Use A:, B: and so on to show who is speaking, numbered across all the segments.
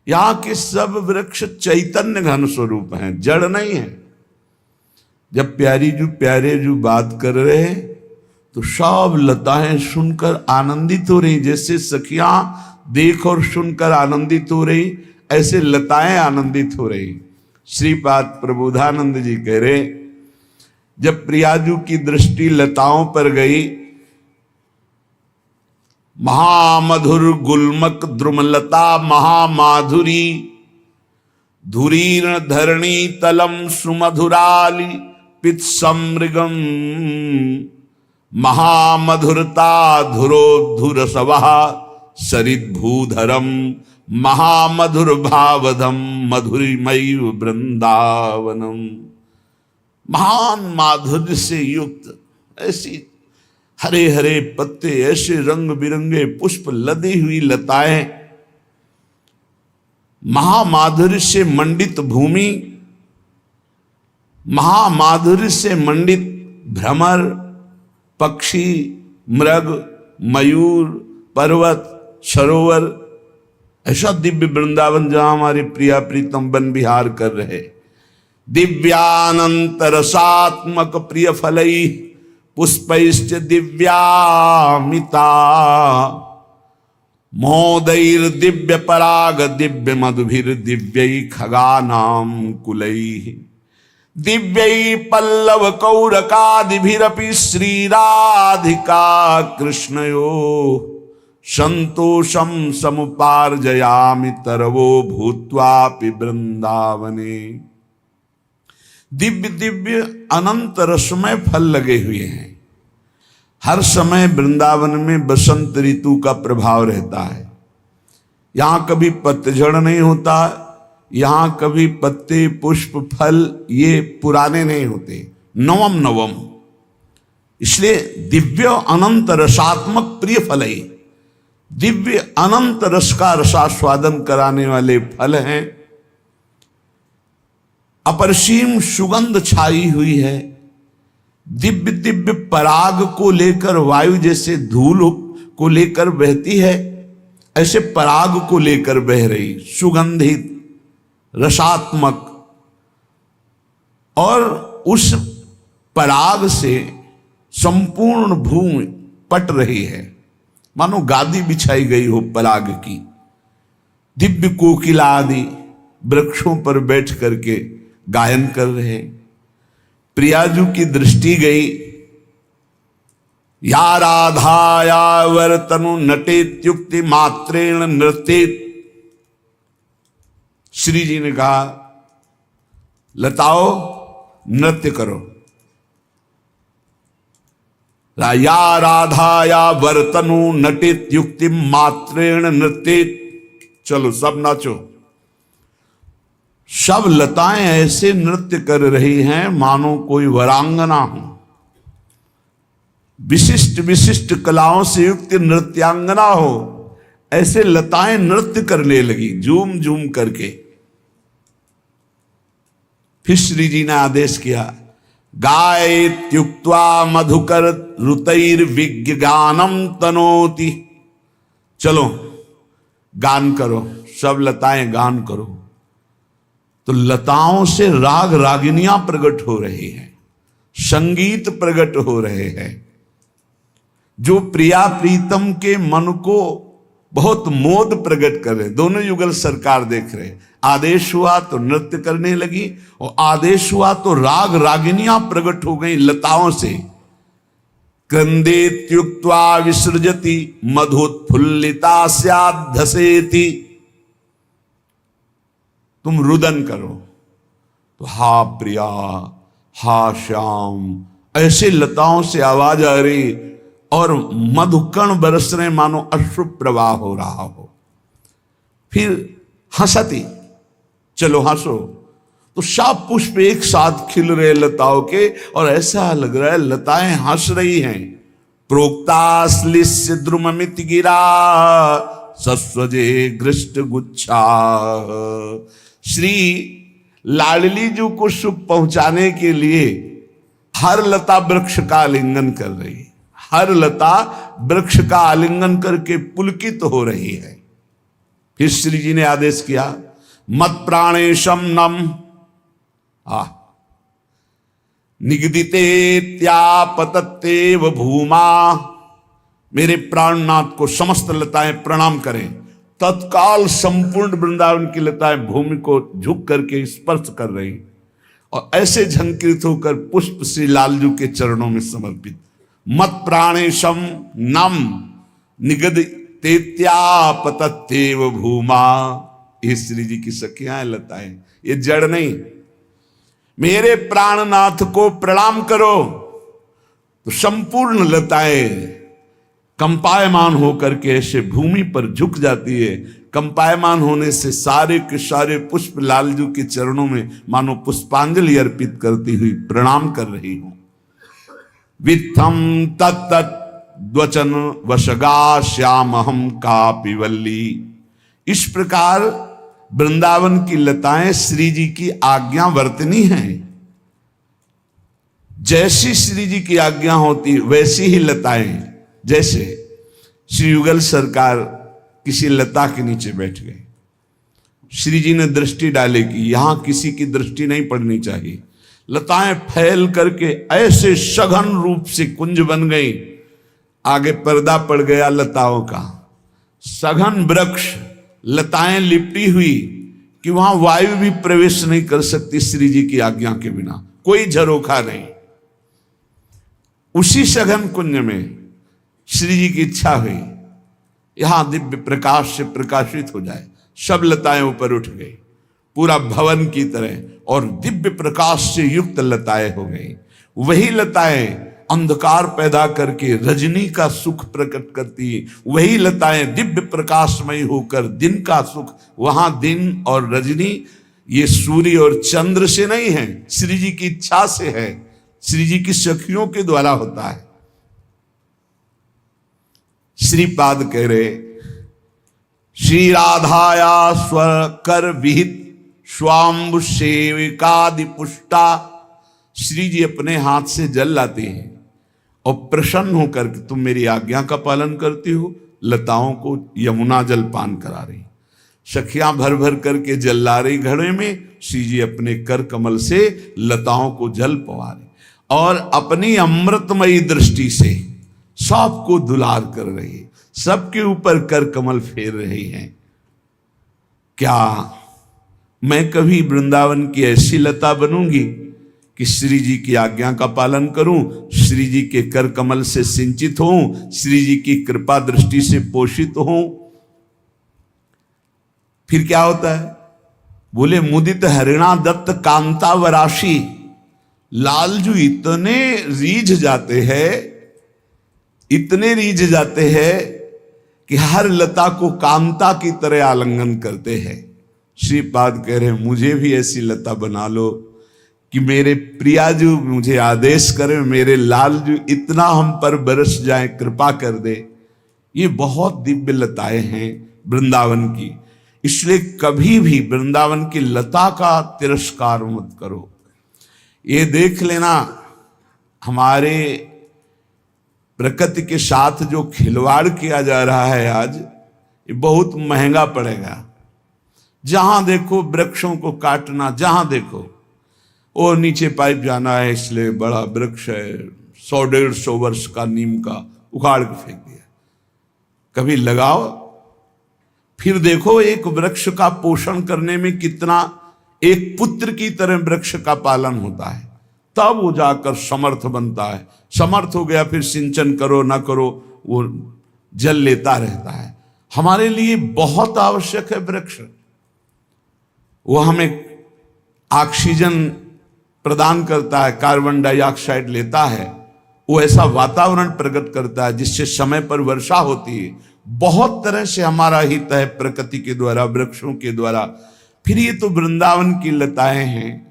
A: यहां के सब वृक्ष चैतन्य घन स्वरूप हैं, जड़ नहीं है। जब प्यारे जू बात कर रहे हैं तो सब लताएं सुनकर आनंदित हो रही, जैसे सखियां देख और सुनकर आनंदित हो रही, ऐसे लताएं आनंदित हो रही। श्रीपाद प्रबोधानंद जी कह रहे, जब प्रियाजू की दृष्टि लताओं पर गई, महामधुर गुल्मक द्रुमलता महामाधुरी, धुरीर्ण धरणी तलम सुमधुराली पित समृगम, महामधुरता धुरोधुर सवः सरित भूधरम, महामधुर भावधम मधुरिमयी वृंदावनम। महान माधुर्य से युक्त ऐसी हरे हरे पत्ते, ऐसे रंग बिरंगे पुष्प लदी हुई लताएं, महामाधुर्य से मंडित भूमि, महामाधुर्य से मंडित भ्रमर, पक्षी, मृग, मयूर, पर्वत, सरोवर, ऐसा दिव्य वृंदावन जहां हमारे प्रिया प्रीतम वन विहार कर रहे। दिव्यानंत रसात्मक प्रिय फलई पुष्पैश्च दिव्यामिता, मोदैर दिव्य पराग दिव्य मधुभिर दिव्यै खगानाम कुलै, दिव्यै पल्लव कौरकादिभिरपि श्रीराधिका कृष्णयो संतोषम समुपार्जयामि तरवो भूत्वापि वृंदावने। दिव्य दिव्य अनंत रसमय फल लगे हुए हैं। हर समय वृंदावन में बसंत ऋतु का प्रभाव रहता है। यहां कभी पतझड़ नहीं होता, यहां कभी पत्ते पुष्प फल ये पुराने नहीं होते, नवम नवम। इसलिए दिव्य अनंत रसात्मक प्रिय फल है, दिव्य अनंत रस का रसास्वादन कराने वाले फल हैं। अपरसीम सुगंध छाई हुई है, दिव्य दिव्य पराग को लेकर वायु जैसे धूल को लेकर बहती है, ऐसे पराग को लेकर बह रही, सुगंधित रसात्मक। और उस पराग से संपूर्ण भूमि पट रही है, मानो गादी बिछाई गई हो पराग की। दिव्य कोकिला आदि वृक्षों पर बैठ करके गायन कर रहे। प्रियाजू की दृष्टि गई, या राधा या वर्तनु नटेत्युक्ति मात्रेण नृत्येत। श्री जी ने कहा, लताओ नृत्य करो। या राधा या वर्तनु नटित युक्ति मात्रेण नृत्येत। चलो सब नाचो। सब लताएं ऐसे नृत्य कर रही हैं मानो कोई वरांगना हो, विशिष्ट विशिष्ट कलाओं से युक्त नृत्यांगना हो, ऐसे लताएं नृत्य करने लगी झूम झूम करके। फिर श्री जी ने आदेश किया, गायत्युक्त्वा मधुकर ऋतैर्विज्ञ गानम तनोति। चलो गान करो, सब लताएं गान करो। तो लताओं से राग रागिनियां प्रकट हो रही हैं, संगीत प्रकट हो रहे हैं, जो प्रिया प्रीतम के मन को बहुत मोद प्रकट कर रहे। दोनों युगल सरकार देख रहे। आदेश हुआ तो नृत्य करने लगी, और आदेश हुआ तो राग रागिनियां प्रकट हो गई लताओं से। क्रंदेत्युक्त्वा विसृजति मधुत्फुल्लिता स्याद्धसेति। तुम रुदन करो तो हा प्रिया हा श्याम, ऐसे लताओं से आवाज आ रही, और मधुकण बरस रहे मानो अश्रु प्रवाह हो रहा हो। फिर हंसती, चलो हंसो। तो सब पुष्प एक साथ खिल रहे लताओं के, और ऐसा लग रहा है लताएं हंस रही हैं। प्रोक्ताश्लिष्य द्रुममिति गिरा सस्वजे गृष्ट गुच्छा। श्री लाडली जी को सुख पहुंचाने के लिए हर लता वृक्ष का आलिंगन कर रही है, हर लता वृक्ष का आलिंगन करके पुलकित हो रही है। फिर श्री जी ने आदेश किया, मत प्राणेशम नम निगदितेत्यापतत्येव भूमा। मेरे प्राणनाथ को समस्त लताएं प्रणाम करें। तत्काल संपूर्ण वृंदावन की लताएं भूमि को झुक करके स्पर्श कर रही और ऐसे झंकृत होकर पुष्प श्री लालजू के चरणों में समर्पित। मत प्राणेशम नम निगदितेत्यापतत्येव भूमा। ये श्री जी की सखियां लताएं, ये जड़ नहीं। मेरे प्राणनाथ को प्रणाम करो तो संपूर्ण लताएं कंपायमान होकर के ऐसे भूमि पर झुक जाती है। कंपायमान होने से सारे के सारे पुष्प लालजू के चरणों में मानो पुष्पांजलि अर्पित करती हुई प्रणाम कर रही हूं। वित्थम तत्तद्वचन वशगा श्यामहम कापिवल्ली। इस प्रकार वृंदावन की लताएं श्री जी की आज्ञा वर्तनी हैं। जैसी श्री जी की आज्ञा होती वैसी ही लताएं। जैसे श्री युगल सरकार किसी लता के नीचे बैठ गए, श्री जी ने दृष्टि डाले कि यहां किसी की दृष्टि नहीं पड़नी चाहिए। लताएं फैल करके ऐसे सघन रूप से कुंज बन गई, आगे पर्दा पड़ गया लताओं का। सघन वृक्ष लताएं लिपटी हुई कि वहां वायु भी प्रवेश नहीं कर सकती श्री जी की आज्ञा के बिना, कोई झरोखा नहीं। उसी सघन कुंज में श्री जी की इच्छा हुई यहां दिव्य प्रकाश से प्रकाशित हो जाए। सब लताएं ऊपर उठ गई पूरा भवन की तरह और दिव्य प्रकाश से युक्त लताएं हो गई। वही लताएं अंधकार पैदा करके रजनी का सुख प्रकट करती है। वही लताएं दिव्य प्रकाशमयी होकर दिन का सुख, वहां दिन और रजनी ये सूर्य और चंद्र से नहीं है, श्री जी की इच्छा से है, श्री जी की सखियों के द्वारा होता है। श्रीपाद कह रहे, श्री राधाया स्वर कर विहित स्वाम्बु सेविकादि पुष्टा। श्री जी अपने हाथ से जल लाते हैं और प्रसन्न होकर कि तुम मेरी आज्ञा का पालन करती हो, लताओं को यमुना जल पान करा रही। सखियां भर भर करके जल ला रही घड़े में, श्री जी अपने कर कमल से लताओं को जल पवा रहे और अपनी अमृतमयी दृष्टि से सबको दुलार कर रही, सबके ऊपर कर कमल फेर रही हैं। क्या मैं कभी वृंदावन की ऐसी लता बनूंगी कि श्री जी की आज्ञा का पालन करूं, श्री जी के कर कमल से सिंचित हूं, श्री जी की कृपा दृष्टि से पोषित हूं? फिर क्या होता है? बोले मुदित हरिणा दत्त कांता वराशी। लालजू इतने रीझ जाते हैं, इतने रीझ जाते हैं कि हर लता को कांता की तरह आलिंगन करते हैं। श्रीपाद कह रहे मुझे भी ऐसी लता बना लो कि मेरे प्रियाजू मुझे आदेश करें, मेरे लालजू इतना हम पर बरस जाए, कृपा कर दे। ये बहुत दिव्य लताएं हैं वृंदावन की, इसलिए कभी भी वृंदावन की लता का तिरस्कार मत करो। ये देख लेना हमारे प्रकृति के साथ जो खिलवाड़ किया जा रहा है आज, ये बहुत महंगा पड़ेगा। जहां देखो वृक्षों को काटना, जहां देखो वो नीचे पाइप जाना है इसलिए बड़ा वृक्ष है 100-150 वर्ष का नीम का, उखाड़ के फेंक दिया। कभी लगाओ, फिर देखो एक वृक्ष का पोषण करने में कितना एक पुत्र की तरह वृक्ष का पालन होता है, तब वो जाकर समर्थ बनता है। समर्थ हो गया फिर सिंचन करो ना करो वो जल लेता रहता है। हमारे लिए बहुत आवश्यक है वृक्ष, वो हमें ऑक्सीजन प्रदान करता है, कार्बन डाइऑक्साइड लेता है, वो ऐसा वातावरण प्रकट करता है जिससे समय पर वर्षा होती है। बहुत तरह से हमारा हित है प्रकृति के द्वारा, वृक्षों के द्वारा। फिर ये तो वृंदावन की लताएं हैं,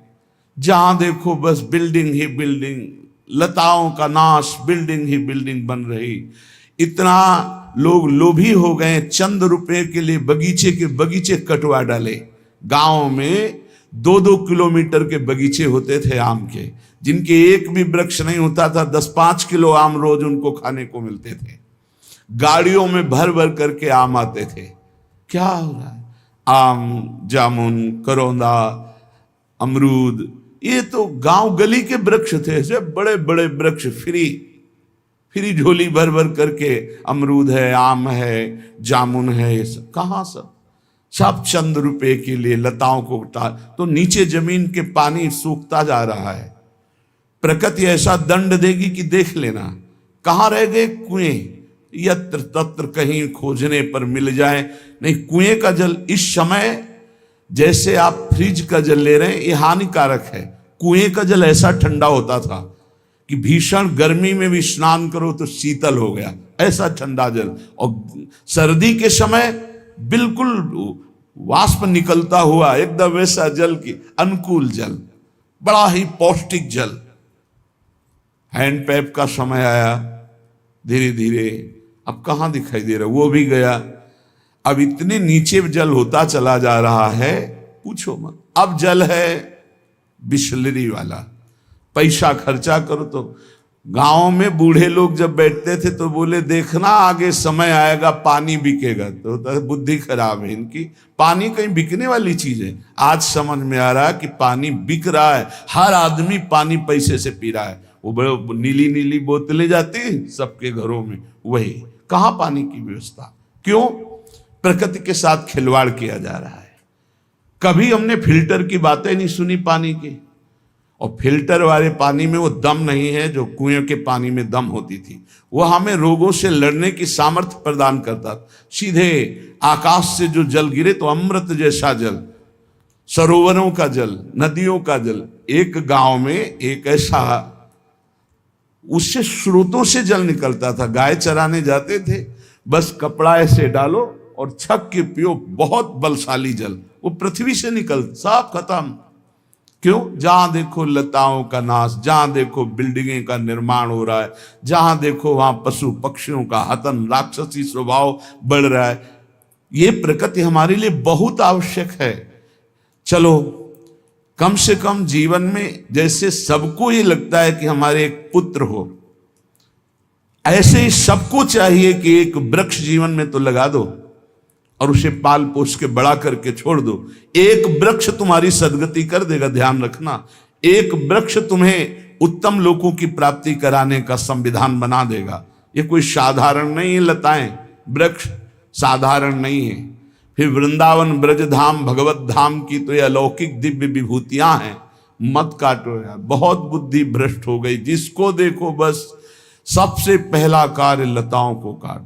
A: जहां देखो बस बिल्डिंग ही बिल्डिंग, लताओं का नाश, बिल्डिंग ही बिल्डिंग बन रही। इतना लोग लोभी हो गए, चंद रुपए के लिए बगीचे के बगीचे कटवा डाले। गांव में 2-2 किलोमीटर के बगीचे होते थे आम के, जिनके एक भी वृक्ष नहीं होता था, 10-5 किलो आम रोज उनको खाने को मिलते थे। गाड़ियों में भर भर करके आम आते थे, क्या हो रहा है? आम, जामुन, करौंदा, अमरूद, ये तो गांव गली के वृक्ष थे, ऐसे बड़े बड़े वृक्ष, फ्री झोली भर भर करके अमरूद है, आम है, जामुन है, ये सब कहाँ सब चंद रुपए के लिए लताओं को उठा, तो नीचे जमीन के पानी सूखता जा रहा है। प्रकृति ऐसा दंड देगी कि देख लेना। कहाँ रह गए कुएं? यत्र तत्र कहीं खोजने पर मिल जाए। नहीं, कुएं का जल इस समय जैसे आप फ्रिज का जल ले रहे हैं, ये हानिकारक है। कुएं का जल ऐसा ठंडा होता था कि भीषण गर्मी में भी स्नान करो तो शीतल हो गया, ऐसा ठंडा जल। और सर्दी के समय बिल्कुल वाष्प निकलता हुआ एकदम वैसा जल की अनुकूल जल, बड़ा ही पौष्टिक जल। हैंडपैप का समय आया धीरे धीरे, अब कहाँ दिखाई दे रहा, वो भी गया। अब इतने नीचे जल होता चला जा रहा है, पूछो मत। अब जल है बिसलरी वाला, पैसा खर्चा करो। तो गांव में बूढ़े लोग जब बैठते थे तो बोले देखना आगे समय आएगा पानी बिकेगा। तो बुद्धि खराब है इनकी, पानी कहीं बिकने वाली चीज है। आज समझ में आ रहा है कि पानी बिक रहा है, हर आदमी पानी पैसे से पी रहा है। वो बड़े नीली नीली बोतलें जाती हैं सबके घरों में, वही। कहाँ पानी की व्यवस्था? क्यों? प्रकृति के साथ खिलवाड़ किया जा रहा है। कभी हमने फिल्टर की बातें नहीं सुनी पानी की, और फिल्टर वाले पानी में वो दम नहीं है जो कुएं के पानी में दम होती थी। वो हमें रोगों से लड़ने की सामर्थ्य प्रदान करता। सीधे आकाश से जो जल गिरे तो अमृत जैसा जल, सरोवरों का जल, नदियों का जल। एक गांव में एक ऐसा, उससे स्रोतों से जल निकलता था। गाय चराने जाते थे, बस कपड़ा ऐसे डालो और छक के पियो, बहुत बलशाली जल। वो पृथ्वी से निकल, सब खत्म। क्यों? जहां देखो लताओं का नाश, जहां देखो बिल्डिंगें का निर्माण हो रहा है, जहां देखो वहां पशु पक्षियों का हतन, राक्षसी स्वभाव बढ़ रहा है। ये प्रकृति हमारे लिए बहुत आवश्यक है। चलो कम से कम जीवन में, जैसे सबको ये लगता है कि हमारे एक पुत्र हो, ऐसे ही सबको चाहिए कि एक वृक्ष जीवन में तो लगा दो और उसे पाल पोस के बड़ा करके छोड़ दो। एक वृक्ष तुम्हारी सदगति कर देगा, ध्यान रखना। एक वृक्ष तुम्हें उत्तम लोकों की प्राप्ति कराने का संविधान बना देगा। ये कोई साधारण नहीं है, लताएं, वृक्ष साधारण नहीं है। फिर वृंदावन ब्रजधाम भगवत धाम की तो ये अलौकिक दिव्य विभूतियां हैं। मत काटो यार, बहुत बुद्धि भ्रष्ट हो गई। जिसको देखो बस सबसे पहला कार्य लताओं को काट।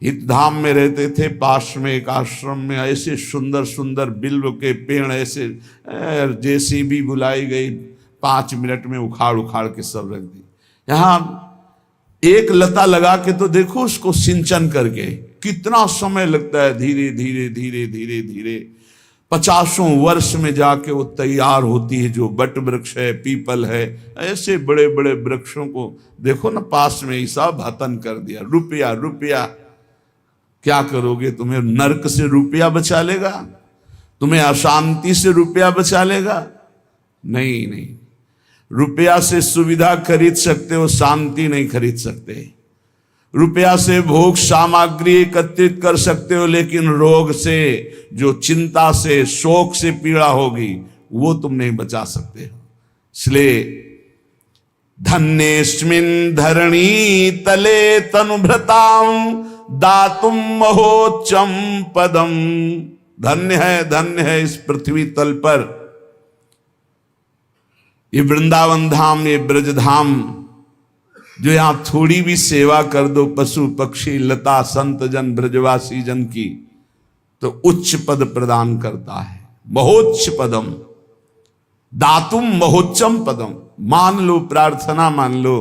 A: हित धाम में रहते थे, पास में एक आश्रम में ऐसे सुंदर सुंदर बिल्व के पेड़, ऐसे जेसीबी बुलाई गई, 5 मिनट में उखाड़ उखाड़ के सब रख दी। यहाँ एक लता लगा के तो देखो उसको सिंचन करके कितना समय लगता है। धीरे धीरे धीरे धीरे धीरे 50 वर्ष में जाके वो तैयार होती है। जो बट वृक्ष है, पीपल है, ऐसे बड़े बड़े वृक्षों को देखो ना, पास में ही सब हतन कर दिया। रुपया रुपया, क्या करोगे? तुम्हें नरक से रुपया बचा लेगा? तुम्हें अशांति से रुपया बचा लेगा? नहीं नहीं, रुपया से सुविधा खरीद सकते हो, शांति नहीं खरीद सकते। रुपया से भोग सामग्री एकत्रित कर सकते हो, लेकिन रोग से, जो चिंता से, शोक से पीड़ा होगी, वो तुम नहीं बचा सकते हो। इसलिए धन्येस्मिन् धरणी तले तनुभृतां दातुम महोच्चम पदम। धन्य है इस पृथ्वी तल पर ये वृंदावन धाम, ये ब्रजधाम, जो यहां थोड़ी भी सेवा कर दो पशु पक्षी लता संत जन ब्रजवासी जन की, तो उच्च पद प्रदान करता है। महोच्च पदम, दातुम महोच्चम पदम। मान लो, प्रार्थना मान लो।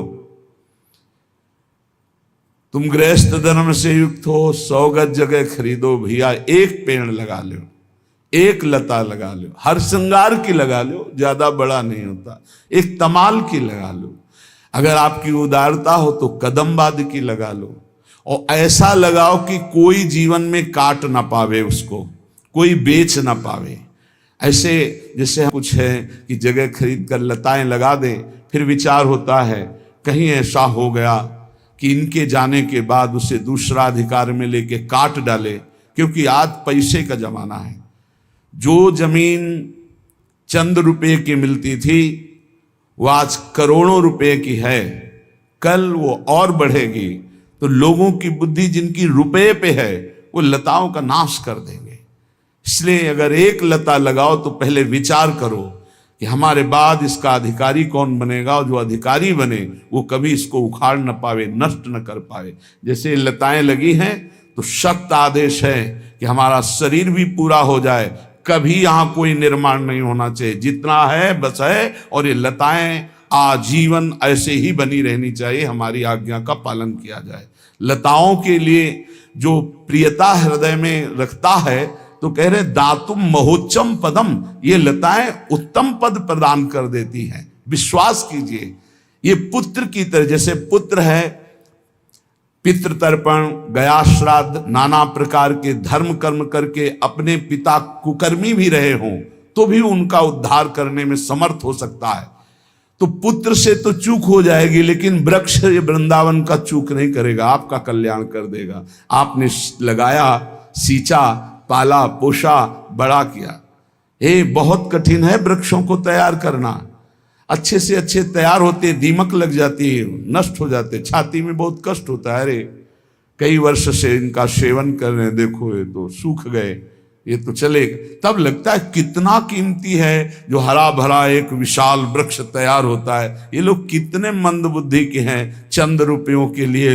A: तुम गृहस्थ धर्म से युक्त हो, 100 गज जगह खरीदो भैया, एक पेड़ लगा लो, एक लता लगा लो, हर श्रृंगार की लगा लो, ज्यादा बड़ा नहीं होता। एक तमाल की लगा लो। अगर आपकी उदारता हो तो कदमबाद की लगा लो, और ऐसा लगाओ कि कोई जीवन में काट ना पावे, उसको कोई बेच ना पावे। ऐसे जैसे कुछ है कि जगह खरीद कर लताएं लगा दें, फिर विचार होता है कहीं ऐसा हो गया कि इनके जाने के बाद उसे दूसरा अधिकार में लेके काट डाले, क्योंकि आज पैसे का जमाना है। जो जमीन चंद रुपए की मिलती थी वो आज करोड़ों रुपए की है, कल वो और बढ़ेगी। तो लोगों की बुद्धि जिनकी रुपए पे है वो लताओं का नाश कर देंगे। इसलिए अगर एक लता लगाओ तो पहले विचार करो कि हमारे बाद इसका अधिकारी कौन बनेगा, और जो अधिकारी बने वो कभी इसको उखाड़ न पावे, नष्ट न कर पावे। जैसे लताएं लगी हैं तो सख्त आदेश है कि हमारा शरीर भी पूरा हो जाए, कभी यहां कोई निर्माण नहीं होना चाहिए। जितना है बस है, और ये लताएं आजीवन ऐसे ही बनी रहनी चाहिए, हमारी आज्ञा का पालन किया जाए। लताओं के लिए जो प्रियता हृदय में रखता है, तो कह रहे दातुम महोच्चम पदम, ये लताएं उत्तम पद प्रदान कर देती हैं। विश्वास कीजिए, ये पुत्र की तरह, जैसे पुत्र है पितृतर्पण, गया श्राद्ध, नाना प्रकार के धर्म कर्म करके अपने पिता कुकर्मी भी रहे हों तो भी उनका उद्धार करने में समर्थ हो सकता है। तो पुत्र से तो चूक हो जाएगी, लेकिन वृक्ष वृंदावन का चूक नहीं करेगा, आपका कल्याण कर देगा। आपने लगाया, सींचा, पाला, पोषा, बड़ा किया। ये बहुत कठिन है वृक्षों को तैयार करना। अच्छे से अच्छे तैयार होते, दीमक लग जाती है, नष्ट हो जाते, छाती में बहुत कष्ट होता है। अरे कई वर्ष से इनका सेवन कर रहे हैं, देखो ये तो सूख गए, ये तो चलेगा। तब लगता है कितना कीमती है जो हरा भरा एक विशाल वृक्ष तैयार होता है। ये लोग कितने मंद बुद्धि के हैं, चंद रुपयों के लिए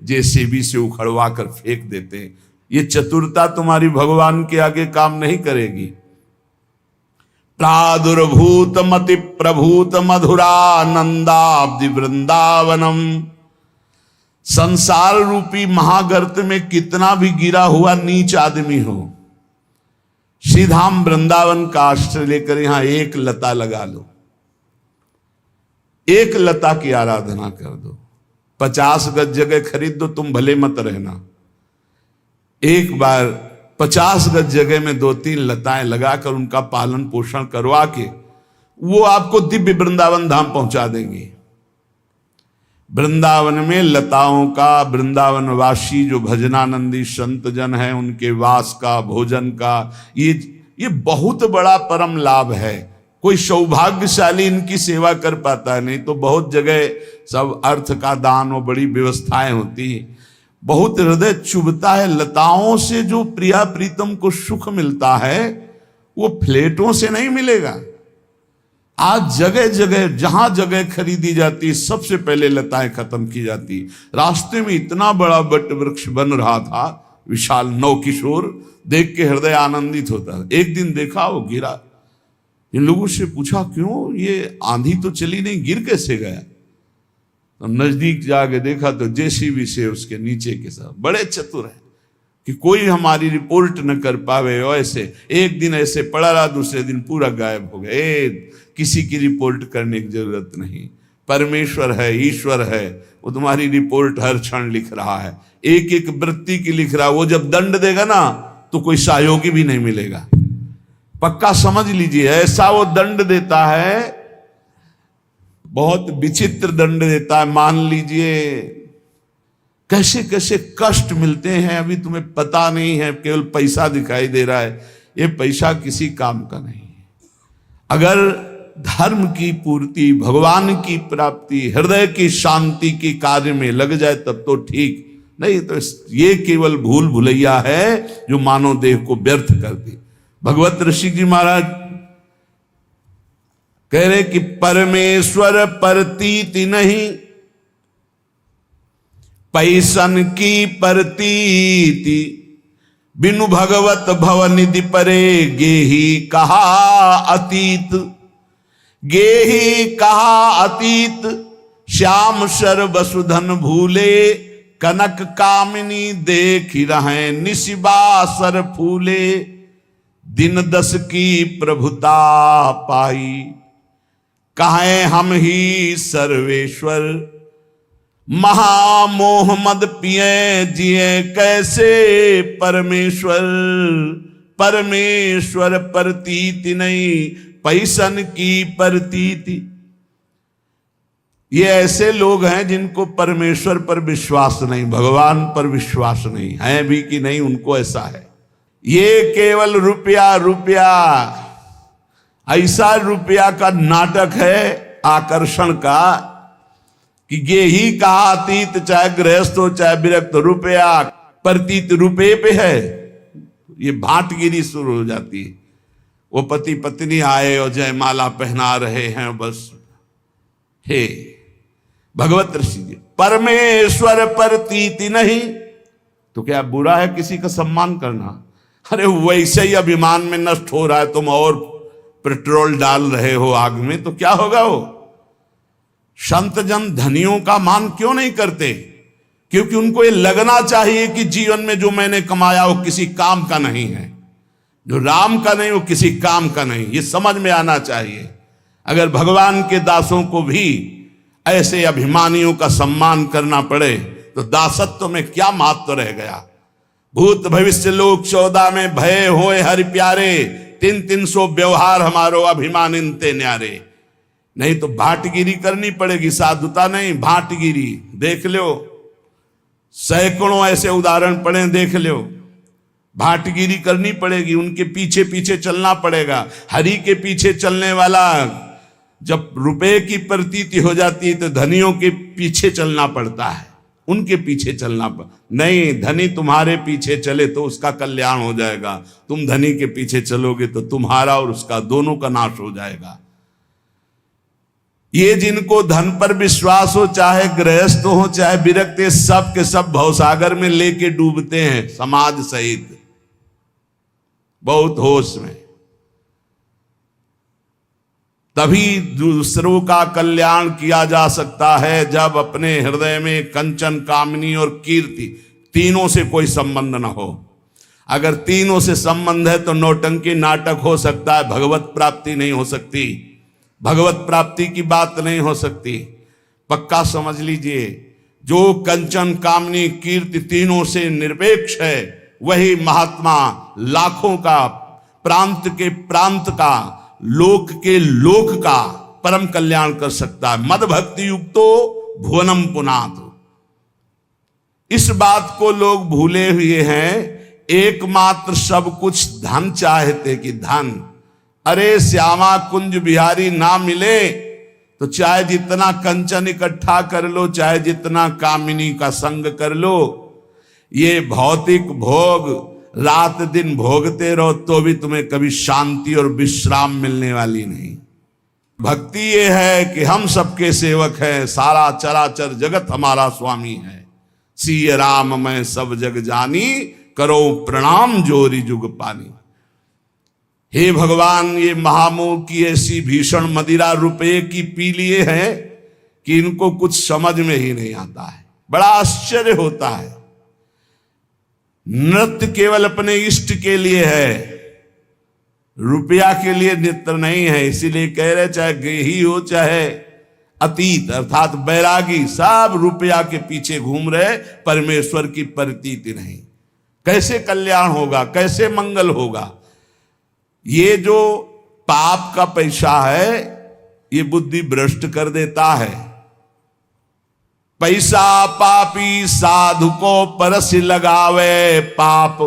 A: जेसीबी से उखड़वा कर फेंक देते हैं। ये चतुरता तुम्हारी भगवान के आगे काम नहीं करेगी। प्रादुर्भूत मति प्रभूत मधुरानंदाब्धि वृंदावनम। संसार रूपी महागर्त में कितना भी गिरा हुआ नीच आदमी हो, श्रीधाम वृंदावन का आश्रय लेकर यहां एक लता लगा लो, एक लता की आराधना कर दो। 50 गज जगह खरीद दो, तुम भले मत रहना। एक बार 50 गज जगह में 2-3 लताएं लगाकर उनका पालन पोषण करवा के वो आपको दिव्य वृंदावन धाम पहुंचा देंगे। वृंदावन में लताओं का, वृंदावनवासी जो भजनानंदी संत जन है उनके वास का, भोजन का, ये बहुत बड़ा परम लाभ है। कोई सौभाग्यशाली इनकी सेवा कर पाता है, नहीं तो बहुत जगह सब अर्थ का दान और बड़ी व्यवस्थाएं होती है। बहुत हृदय चुभता है। लताओं से जो प्रिया प्रीतम को सुख मिलता है वो फ्लेटों से नहीं मिलेगा। आज जगह जगह जहां जगह खरीदी जाती, सबसे पहले लताएं खत्म की जाती। रास्ते में इतना बड़ा बट वृक्ष बन रहा था, विशाल नवकिशोर, देख के हृदय आनंदित होता है। एक दिन देखा वो गिरा, इन लोगों से पूछा क्यों, ये आंधी तो चली नहीं, गिर कैसे गया? तो नजदीक जाके देखा तो जेसीबी से उसके नीचे के सब बड़े चतुर हैं कि कोई हमारी रिपोर्ट न कर पावे। ऐसे एक दिन ऐसे पड़ा रहा, दूसरे दिन पूरा गायब हो गया। किसी की रिपोर्ट करने की जरूरत नहीं, परमेश्वर है, ईश्वर है, वो तुम्हारी रिपोर्ट हर क्षण लिख रहा है, एक एक वृत्ति की लिख रहा है। वो जब दंड देगा ना तो कोई सहयोगी भी नहीं मिलेगा, पक्का समझ लीजिए। ऐसा वो दंड देता है, बहुत विचित्र दंड देता है। मान लीजिए कैसे कैसे कष्ट मिलते हैं, अभी तुम्हें पता नहीं है, केवल पैसा दिखाई दे रहा है। ये पैसा किसी काम का नहीं है। अगर धर्म की पूर्ति, भगवान की प्राप्ति, हृदय की शांति के कार्य में लग जाए तब तो ठीक, नहीं तो ये केवल भूल भुलैया है जो मानव देह को व्यर्थ कर दी। भगवत ऋषि जी महाराज कह रहे कि परमेश्वर प्रतीति नहीं, पैसन की प्रतीति, बिनु भगवत भवनिधि परे गेही कहा अतीत। गेही कहा अतीत, श्याम शर वसुधन भूले, कनक कामिनी देख रहे निशिबासर फूले। दिन 10 की प्रभुता पाई, कहें हम ही सर्वेश्वर। महामोह मद पिए जिए कैसे परमेश्वर। परमेश्वर प्रतीति नहीं, पैसन की प्रतीति। ये ऐसे लोग हैं जिनको परमेश्वर पर विश्वास नहीं, भगवान पर विश्वास नहीं है भी कि नहीं, उनको ऐसा है। ये केवल रुपया रुपया, ऐसा रुपया का नाटक है आकर्षण का कि ये ही कहा अतीत चाहे गृहस्थ हो चाहे विरक्त, रुपया प्रतीत रुपये पे है। ये भाटगिरी शुरू हो जाती है। वो पति पत्नी आए और जयमाला पहना रहे हैं, बस हे भगवत ऋषि जी, परमेश्वर प्रतीति नहीं तो क्या बुरा है किसी का सम्मान करना? अरे वैसे ही अभिमान में नष्ट हो रहा है, तुम और पेट्रोल डाल रहे हो आग में, तो क्या होगा? वो संत जन धनियों का मान क्यों नहीं करते? क्योंकि उनको ये लगना चाहिए कि जीवन में जो मैंने कमाया वो किसी काम का नहीं है, जो राम का नहीं वो किसी काम का नहीं, ये समझ में आना चाहिए। अगर भगवान के दासों को भी ऐसे अभिमानियों का सम्मान करना पड़े तो दासत्व में क्या महत्व रह गया? भूत भविष्य लोक 14 में भय होए हरि प्यारे, 300 व्यवहार हमारो अभिमानिनते न्यारे। नहीं तो भाटगिरी करनी पड़ेगी, साधुता नहीं, भाटगिरी। देख लो, सैकड़ों ऐसे उदाहरण पड़े, देख लो। भाटगिरी करनी पड़ेगी, उनके पीछे पीछे चलना पड़ेगा। हरि के पीछे चलने वाला जब रुपए की प्रतीति हो जाती है तो धनियों के पीछे चलना पड़ता है, उनके पीछे चलना नहीं। धनी तुम्हारे पीछे चले तो उसका कल्याण हो जाएगा, तुम धनी के पीछे चलोगे तो तुम्हारा और उसका दोनों का नाश हो जाएगा। ये जिनको धन पर विश्वास हो, चाहे गृहस्थ हो चाहे विरक्त, सब के सब भवसागर में लेके डूबते हैं समाज सहित, बहुत होश में। तभी दूसरों का कल्याण किया जा सकता है जब अपने हृदय में कंचन, कामनी और कीर्ति तीनों से कोई संबंध न हो। अगर तीनों से संबंध है तो नौटंकी नाटक हो सकता है, भगवत प्राप्ति नहीं हो सकती, भगवत प्राप्ति की बात नहीं हो सकती। पक्का समझ लीजिए, जो कंचन, कामनी, कीर्ति तीनों से निरपेक्ष है वही महात्मा लाखों का, प्रांत के प्रांत का, लोक के लोक का परम कल्याण कर सकता है। मद भक्ति युक्तो भुवनम पुनात। इस बात को लोग भूले हुए हैं, एकमात्र सब कुछ धन चाहते कि धन। अरे श्यामा कुंज बिहारी ना मिले तो चाहे जितना कंचन इकट्ठा कर लो, चाहे जितना कामिनी का संग कर लो, ये भौतिक भोग रात दिन भोगते रहो तो भी तुम्हें कभी शांति और विश्राम मिलने वाली नहीं। भक्ति ये है कि हम सबके सेवक हैं, सारा चराचर जगत हमारा स्वामी है। सिय राम मैं सब जग जानी, करो प्रणाम जोरी जुग पानी। हे भगवान, ये महामोह की ऐसी भीषण मदिरा रुपये की पी लिए हैं कि इनको कुछ समझ में ही नहीं आता है। बड़ा आश्चर्य होता है। नृत्य केवल अपने इष्ट के लिए है, रुपया के लिए नृत्य नहीं है। इसीलिए कह रहे चाहे गेही हो चाहे अतीत अर्थात बैरागी, सब रुपया के पीछे घूम रहे, परमेश्वर की प्रतीति नहीं। कैसे कल्याण होगा, कैसे मंगल होगा? ये जो पाप का पैसा है ये बुद्धि भ्रष्ट कर देता है। पैसा पापी साधु को परस लगावे, पाप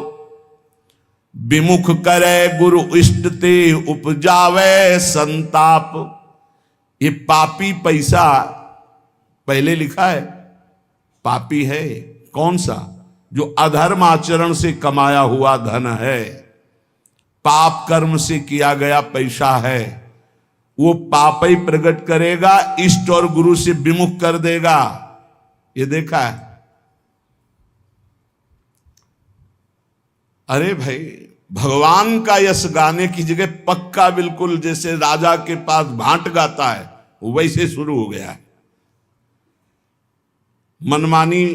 A: विमुख करे गुरु इष्ट ते उपजावे संताप। ये पापी पैसा पहले लिखा है, पापी है कौन सा? जो अधर्म आचरण से कमाया हुआ धन है, पाप कर्म से किया गया पैसा है, वो पाप ही प्रकट करेगा, इष्ट और गुरु से विमुख कर देगा। ये देखा है? अरे भाई, भगवान का यश गाने की जगह पक्का बिल्कुल जैसे राजा के पास भांट गाता है वैसे शुरू हो गया है। मनमानी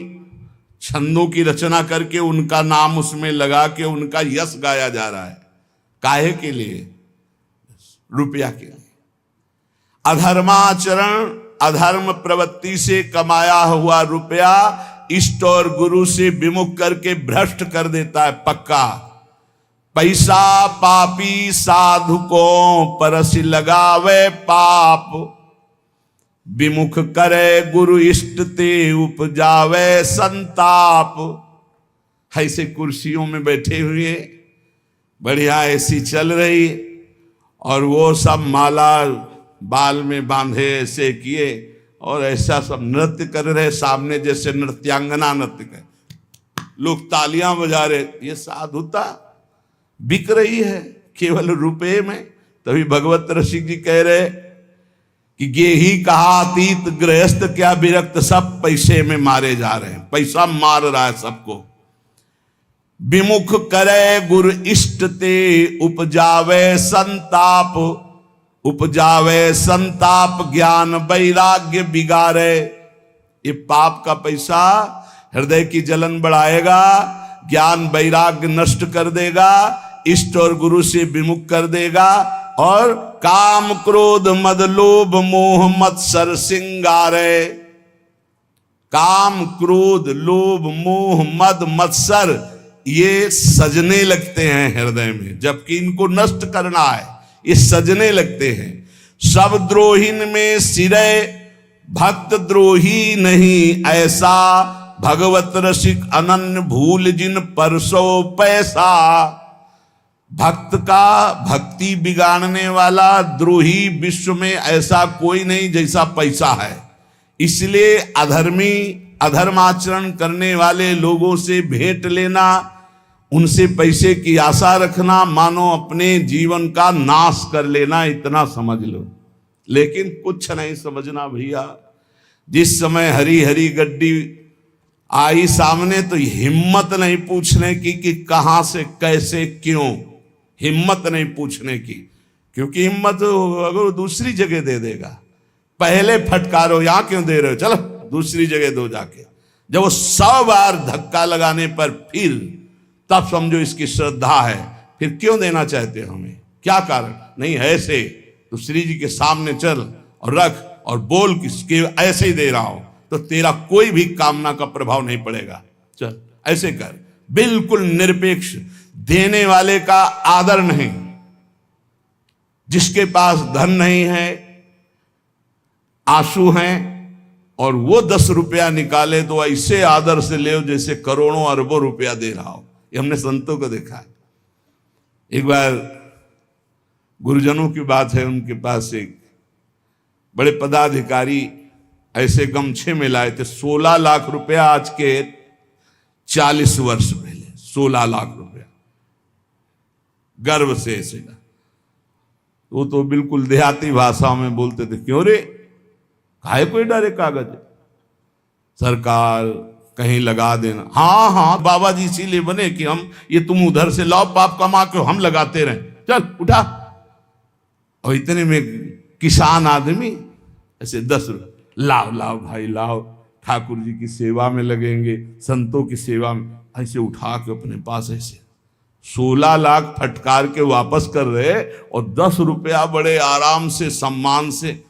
A: छंदों की रचना करके उनका नाम उसमें लगा के उनका यश गाया जा रहा है। काहे के लिए? रुपया के लिए। अधर्माचरण, अधर्म प्रवृत्ति से कमाया हुआ रुपया इष्ट और गुरु से विमुख करके भ्रष्ट कर देता है पक्का। पैसा पापी साधु को परस लगावे, पाप विमुख करे गुरु इष्ट ते उपजावे संताप। ऐसे कुर्सियों में बैठे हुए बढ़िया एसी चल रही, और वो सब माला बाल में बांधे ऐसे किए और ऐसा सब नृत्य कर रहे सामने, जैसे नृत्यांगना नृत्य कर, लोग तालियां बजा रहे। ये साधुता बिक रही है केवल रुपए में। तभी भगवत रसिक जी कह रहे कि ये ही कहा अतीत गृहस्थ क्या विरक्त, सब पैसे में मारे जा रहे हैं, पैसा मार रहा है सबको। विमुख करे गुरु इष्ट ते उपजावे संताप, उपजावे संताप ज्ञान वैराग्य बिगाड़े। ये पाप का पैसा हृदय की जलन बढ़ाएगा, ज्ञान वैराग्य नष्ट कर देगा, इष्ट और गुरु से विमुख कर देगा, और काम क्रोध मद लोभ मोह मत्सर सिंगारे। काम क्रोध लोभ मोह मद मत्सर ये सजने लगते हैं हृदय में, जबकि इनको नष्ट करना है, ये सजने लगते हैं। सब द्रोहीन में सिरे भक्त द्रोही नहीं ऐसा, भगवत रसिक अनन्य भूल जिन परसो पैसा। भक्त का भक्ति बिगाड़ने वाला द्रोही विश्व में ऐसा कोई नहीं जैसा पैसा है। इसलिए अधर्मी अधर्माचरण करने वाले लोगों से भेंट लेना, उनसे पैसे की आशा रखना, मानो अपने जीवन का नाश कर लेना, इतना समझ लो। लेकिन कुछ नहीं समझना भैया। जिस समय हरी हरी गड्डी आई सामने तो हिम्मत नहीं पूछने की कि कहां से कैसे क्यों, हिम्मत नहीं पूछने की, क्योंकि हिम्मत अगर वो दूसरी जगह दे देगा। पहले फटकारो, यहां क्यों दे रहे हो, चलो दूसरी जगह दो जाके। जब वो 100 बार धक्का लगाने पर फिर तब समझो इसकी श्रद्धा है। फिर क्यों देना चाहते हो हमें, क्या कारण? नहीं ऐसे तो श्री जी के सामने चल और रख और बोल कि ऐसे ही दे रहा हूं, तो तेरा कोई भी कामना का प्रभाव नहीं पड़ेगा। चल ऐसे कर, बिल्कुल निरपेक्ष, देने वाले का आदर नहीं। जिसके पास धन नहीं है, आंसू हैं, और वो 10 रुपया निकाले तो ऐसे आदर से ले जैसे करोड़ों अरबों रुपया दे रहा हो। ये हमने संतों को देखा है। एक बार गुरुजनों की बात है, उनके पास एक बड़े पदाधिकारी ऐसे गमछे में लाए थे, 16 लाख रुपया, आज के 40 वर्ष पहले 16 लाख रुपया, गर्व से ऐसे। वो तो बिल्कुल देहाती भाषा में बोलते थे, क्यों रे काहे कोई डरे कागज, सरकार कहीं लगा देना। हाँ हाँ बाबा जी इसीलिए बने कि हम ये तुम उधर से लाओ पाप कमा के हम लगाते रहे, चल उठा। और इतने में किसान आदमी ऐसे 10 लाओ लाओ भाई लाओ, ठाकुर जी की सेवा में लगेंगे, संतों की सेवा में, ऐसे उठा के अपने पास ऐसे 16 लाख फटकार के वापस कर रहे, और 10 रुपया बड़े आराम से सम्मान से।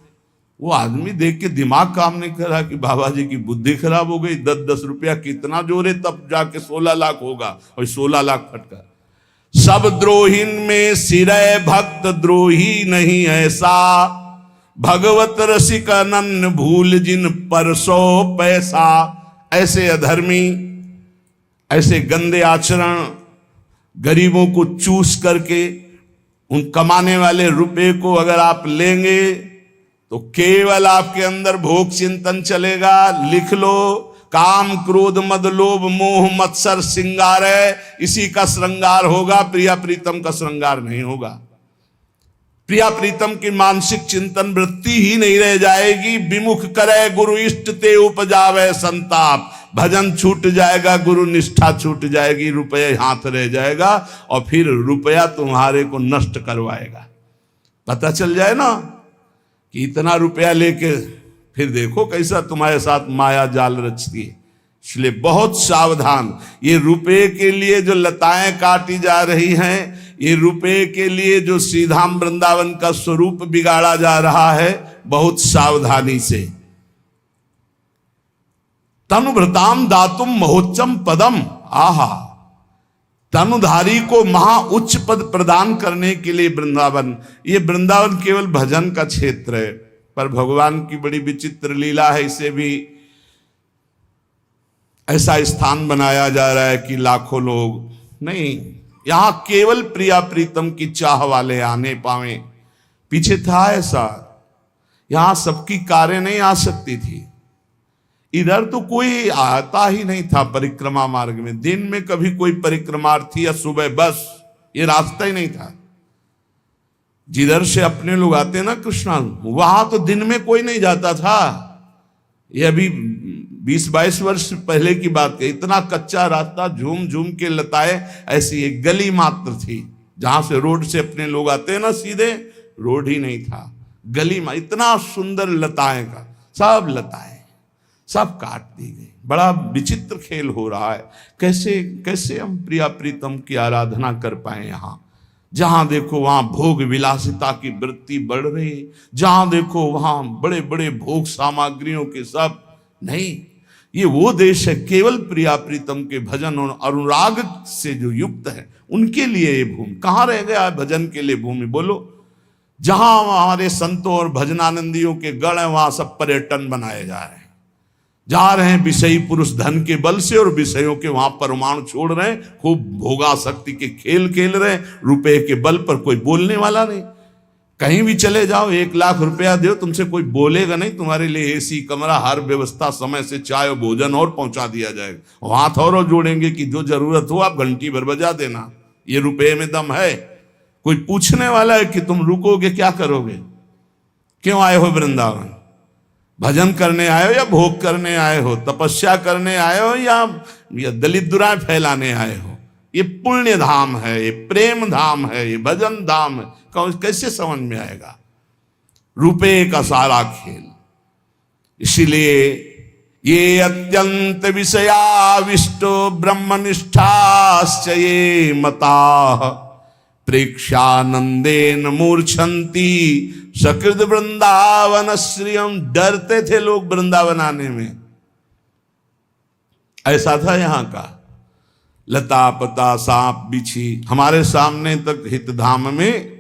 A: वो आदमी देख के दिमाग काम नहीं कर रहा कि बाबा जी की बुद्धि खराब हो गई, 10-10 रुपया कितना जोरे तब जाके 16 लाख होगा, और 16 लाख फटकार। सब द्रोहीन में सिरे भक्त द्रोही नहीं ऐसा, भगवत रसिक अनन्य भूल जिन परसो पैसा। ऐसे अधर्मी, ऐसे गंदे आचरण, गरीबों को चूस करके उन कमाने वाले रुपए को अगर आप लेंगे तो केवल आपके अंदर भोग चिंतन चलेगा। लिख लो, काम क्रोध मद लोभ मोह मत्सर श्रृंगार है, इसी का श्रृंगार होगा, प्रिया प्रीतम का श्रृंगार नहीं होगा। प्रिया प्रीतम की मानसिक चिंतन वृत्ति ही नहीं रह जाएगी। विमुख करे गुरु इष्ट ते उपजावे संताप, भजन छूट जाएगा, गुरु निष्ठा छूट जाएगी, रुपये हाथ रह जाएगा, और फिर रुपया तुम्हारे को नष्ट करवाएगा। पता चल जाए ना कि इतना रुपया लेके फिर देखो कैसा तुम्हारे साथ माया जाल रचती है। इसलिए बहुत सावधान। ये रुपए के लिए जो लताएं काटी जा रही हैं, ये रुपए के लिए जो श्रीधाम वृंदावन का स्वरूप बिगाड़ा जा रहा है, बहुत सावधानी से। तनुभृताम दातुम महोच्चम पदम, आहा, तनुधारी को महा उच्च पद प्रदान करने के लिए वृंदावन। ये वृंदावन केवल भजन का क्षेत्र है, पर भगवान की बड़ी विचित्र लीला है। इसे भी ऐसा स्थान बनाया जा रहा है कि लाखों लोग नहीं, यहां केवल प्रिया प्रीतम की चाह वाले आने पावे। पीछे था ऐसा, यहां सबकी कारें नहीं आ सकती थी, इधर तो कोई आता ही नहीं था परिक्रमा मार्ग में। दिन में कभी कोई परिक्रमार्थी या सुबह बस, ये रास्ता ही नहीं था। जिधर से अपने लोग आते ना कृष्णा, वहां तो दिन में कोई नहीं जाता था। ये अभी 20-22 वर्ष पहले की बात है। इतना कच्चा रास्ता, झूम झूम के लताए, ऐसी एक गली मात्र थी जहां से रोड से अपने लोग आते हैं ना सीधे, रोड ही नहीं था, गली में इतना सुंदर लताएं का, सब लताएं सब काट दी गई। बड़ा विचित्र खेल हो रहा है। कैसे कैसे हम प्रिया प्रीतम की आराधना कर पाए। यहां जहां देखो वहां भोग विलासिता की वृत्ति बढ़ रही, जहां देखो वहां बड़े बड़े भोग सामग्रियों के सब नहीं। ये वो देश है केवल प्रिया प्रीतम के भजन और अनुराग से जो युक्त है, उनके लिए ये भूमि। कहां रह गया है भजन के लिए भूमि बोलो? जहां हमारे संतों और भजनानंदियों के गढ़ है, वहां सब पर्यटन बनाए जा रहे हैं। जा रहे हैं विषयी पुरुष धन के बल से, और विषयों के वहां परमाणु छोड़ रहे हैं, खूब भोगासक्ति के खेल खेल रहे हैं। रुपए के बल पर कोई बोलने वाला नहीं। कहीं भी चले जाओ, 1 लाख रुपया दो, तुमसे कोई बोलेगा नहीं। तुम्हारे लिए एसी कमरा, हर व्यवस्था, समय से चाय और भोजन और पहुंचा दिया जाएगा। हाथ और जोड़ेंगे कि जो जरूरत हो आप घंटी भर बजा देना, ये रुपए में दम है। कोई पूछने वाला है कि तुम रुकोगे, क्या करोगे, क्यों आए हो वृंदावन? भजन करने आए हो या भोग करने आए हो? तपस्या करने आए हो या दलित दुराएं फैलाने आए हो? ये पुण्य धाम है, ये प्रेम धाम है, ये भजन धाम है। कैसे समझ में आएगा? रुपए का सारा खेल। इसीलिए ये अत्यंत विषयाविष्टो ब्रह्मनिष्ठाश्च ये मता प्रेक्षानंदेन मूर्छन्ति सकृत वृंदावन श्रियम। डरते थे लोग वृंदावन आने में। ऐसा था यहां का। लता पता सांप बिछी हमारे सामने तक हितधाम में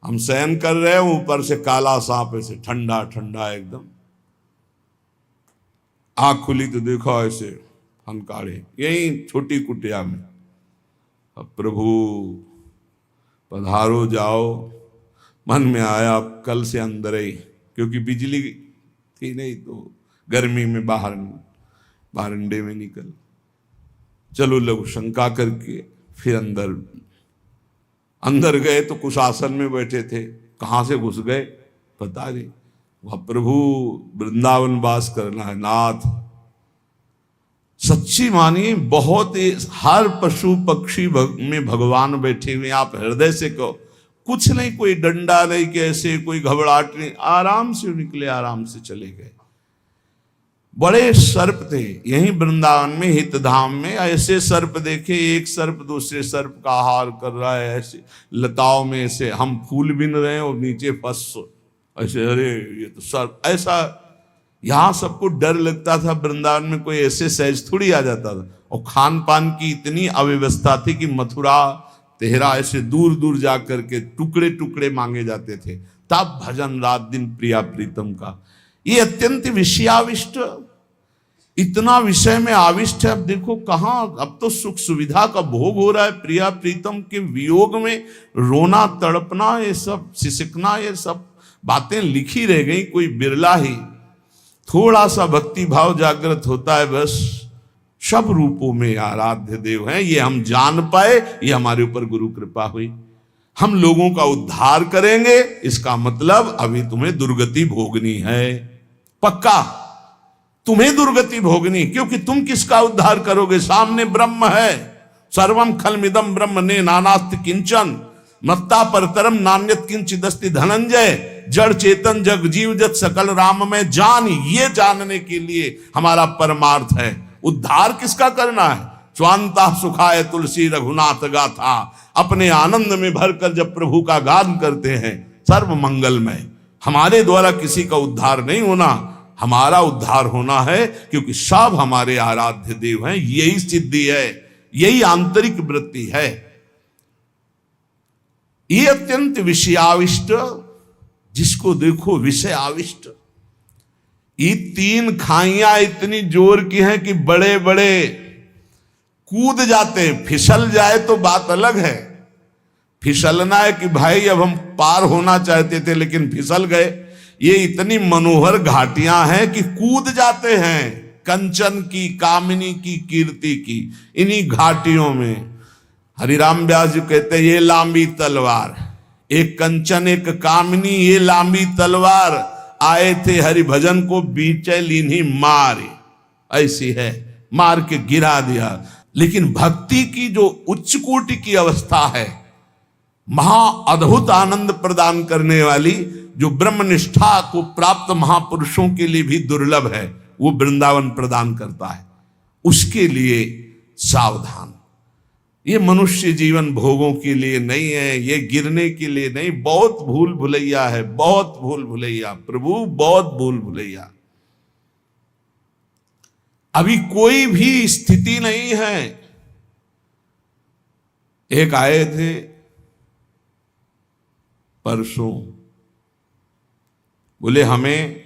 A: हम शयन कर रहे हैं, ऊपर से काला सांप ऐसे ठंडा ठंडा एकदम। आंख खुली तो देखो ऐसे हनकाड़े, यही छोटी कुटिया में। अब प्रभु पधारो जाओ, मन में आया कल से अंदर ही, क्योंकि बिजली थी नहीं तो गर्मी में बाहर बारंडे में निकल। चलो लघु शंका करके फिर अंदर गए तो कुछ आसन में बैठे थे। कहाँ से घुस गए पता नहीं। वह प्रभु वृंदावन वास करना है नाथ। सच्ची मानिए, बहुत हर पशु पक्षी में भगवान बैठे हुए। आप हृदय से कहो, कुछ नहीं, कोई डंडा नहीं, कैसे कोई घबराहट नहीं, आराम से निकले, आराम से चले गए। बड़े सर्प थे यहीं वृंदावन में हितधाम में। ऐसे सर्प देखे, एक सर्प दूसरे सर्प का आहार कर रहा है। ऐसे लताओं में ऐसे हम फूल बिन रहे हैं और नीचे फंस ऐसे, अरे ये तो सर्प। ऐसा यहां सबको डर लगता था। वृंदावन में कोई ऐसे सहज थोड़ी आ जाता था। और खान पान की इतनी अव्यवस्था थी कि मथुरा तेहरा ऐसे दूर दूर जा करके टुकड़े टुकड़े मांगे जाते थे। तब भजन रात दिन प्रिया प्रीतम का। ये अत्यंत विषयाविष्ट, इतना विषय में आविष्ट है। अब देखो कहां, अब तो सुख सुविधा का भोग हो रहा है। प्रिया प्रीतम के वियोग में रोना तड़पना, ये सब सिसकना, ये सब बातें लिखी रह गई। कोई बिरला ही थोड़ा सा भक्ति भाव जागृत होता है, बस सब रूपों में आराध्य देव हैं। ये हम जान पाए, ये हमारे ऊपर गुरु कृपा हुई। हम लोगों का उद्धार करेंगे, इसका मतलब अभी तुम्हें दुर्गति भोगनी है। पक्का तुम्हें दुर्गति भोगनी, क्योंकि तुम किसका उद्धार करोगे? सामने ब्रह्म है। सर्वम खलमिदम ब्रह्म ने नानास्ति किंचन मत्ता परतरम नान्यत किंचिदस्ति धनंजय। जड़ चेतन जग जीव जत सकल राम में जान, ये जानने के लिए हमारा परमार्थ है। उद्धार किसका करना है? स्वांता सुखाय तुलसी रघुनाथ गाथा। अपने आनंद में भरकर जब प्रभु का गान करते हैं, सर्व मंगलमय। हमारे द्वारा किसी का उद्धार नहीं होना, हमारा उद्धार होना है, क्योंकि सब हमारे आराध्य देव हैं। यही सिद्धि है, यही आंतरिक वृत्ति है। ये अत्यंत विषयाविष्ट, जिसको देखो विषय आविष्ट। ये 3 खाइयां इतनी जोर की हैं कि बड़े बड़े कूद जाते हैं। फिसल जाए तो बात अलग है, फिसलना है कि भाई अब हम पार होना चाहते थे लेकिन फिसल गए। ये इतनी मनोहर घाटियां हैं कि कूद जाते हैं कंचन की, कामिनी की, कीर्ति की, इन्हीं घाटियों में। हरिराम व्यास जी कहते हैं ये लांबी तलवार, एक कंचन एक कामिनी, ये लांबी तलवार, आए थे हरिभजन को बीचे लीनी मारे। ऐसी है, मार के गिरा दिया। लेकिन भक्ति की जो उच्च कोटि की अवस्था है, महा अद्भुत आनंद प्रदान करने वाली, जो ब्रह्मनिष्ठा को प्राप्त महापुरुषों के लिए भी दुर्लभ है, वो वृंदावन प्रदान करता है। उसके लिए सावधान। ये मनुष्य जीवन भोगों के लिए नहीं है, ये गिरने के लिए नहीं। बहुत भूल भुलैया है, बहुत भूल भुलैया प्रभु, बहुत भूल भुलैया। अभी कोई भी स्थिति नहीं है। एक आए थे परसों, बोले हमें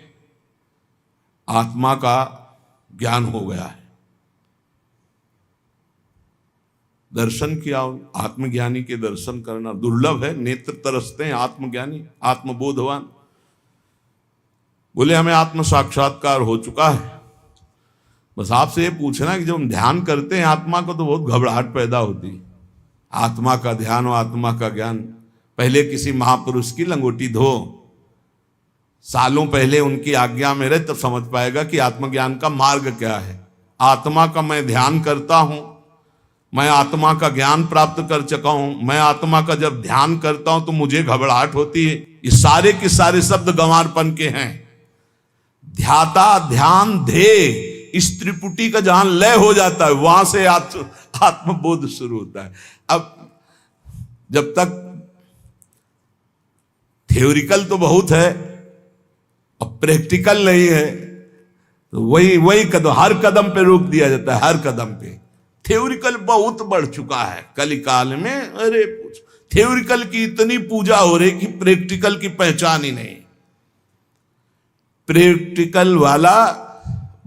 A: आत्मा का ज्ञान हो गया है। दर्शन किया, आत्मज्ञानी के दर्शन करना दुर्लभ है, नेत्र तरसते हैं आत्मज्ञानी, आत्मबोधवान। बोले हमें आत्म साक्षात्कार हो चुका है। बस आपसे ये पूछना कि जब हम ध्यान करते हैं आत्मा को तो बहुत घबराहट पैदा होती है। आत्मा का ध्यान और आत्मा का ज्ञान, पहले किसी महापुरुष की लंगोटी धो, सालों पहले उनकी आज्ञा में रहे, तब समझ पाएगा कि आत्मज्ञान का मार्ग क्या है। आत्मा का मैं ध्यान करता हूं, मैं आत्मा का ज्ञान प्राप्त कर चुका हूं। मैं आत्मा का जब ध्यान करता हूं तो मुझे घबराहट होती है। ये सारे के सारे शब्द गंवारपन के हैं। ध्याता, ध्यान, ध्येय, इस त्रिपुटी का जहां लय हो जाता है वहां से आत्मबोध शुरू होता है। अब जब तक थ्योरिकल तो बहुत है, अब प्रैक्टिकल नहीं है, तो वही कदम, हर कदम पे रोक दिया जाता है, हर कदम पे। थ्योरिकल बहुत बढ़ चुका है कलिकाल में। अरे थ्योरिकल की इतनी पूजा हो रही कि प्रैक्टिकल की पहचान ही नहीं। प्रैक्टिकल वाला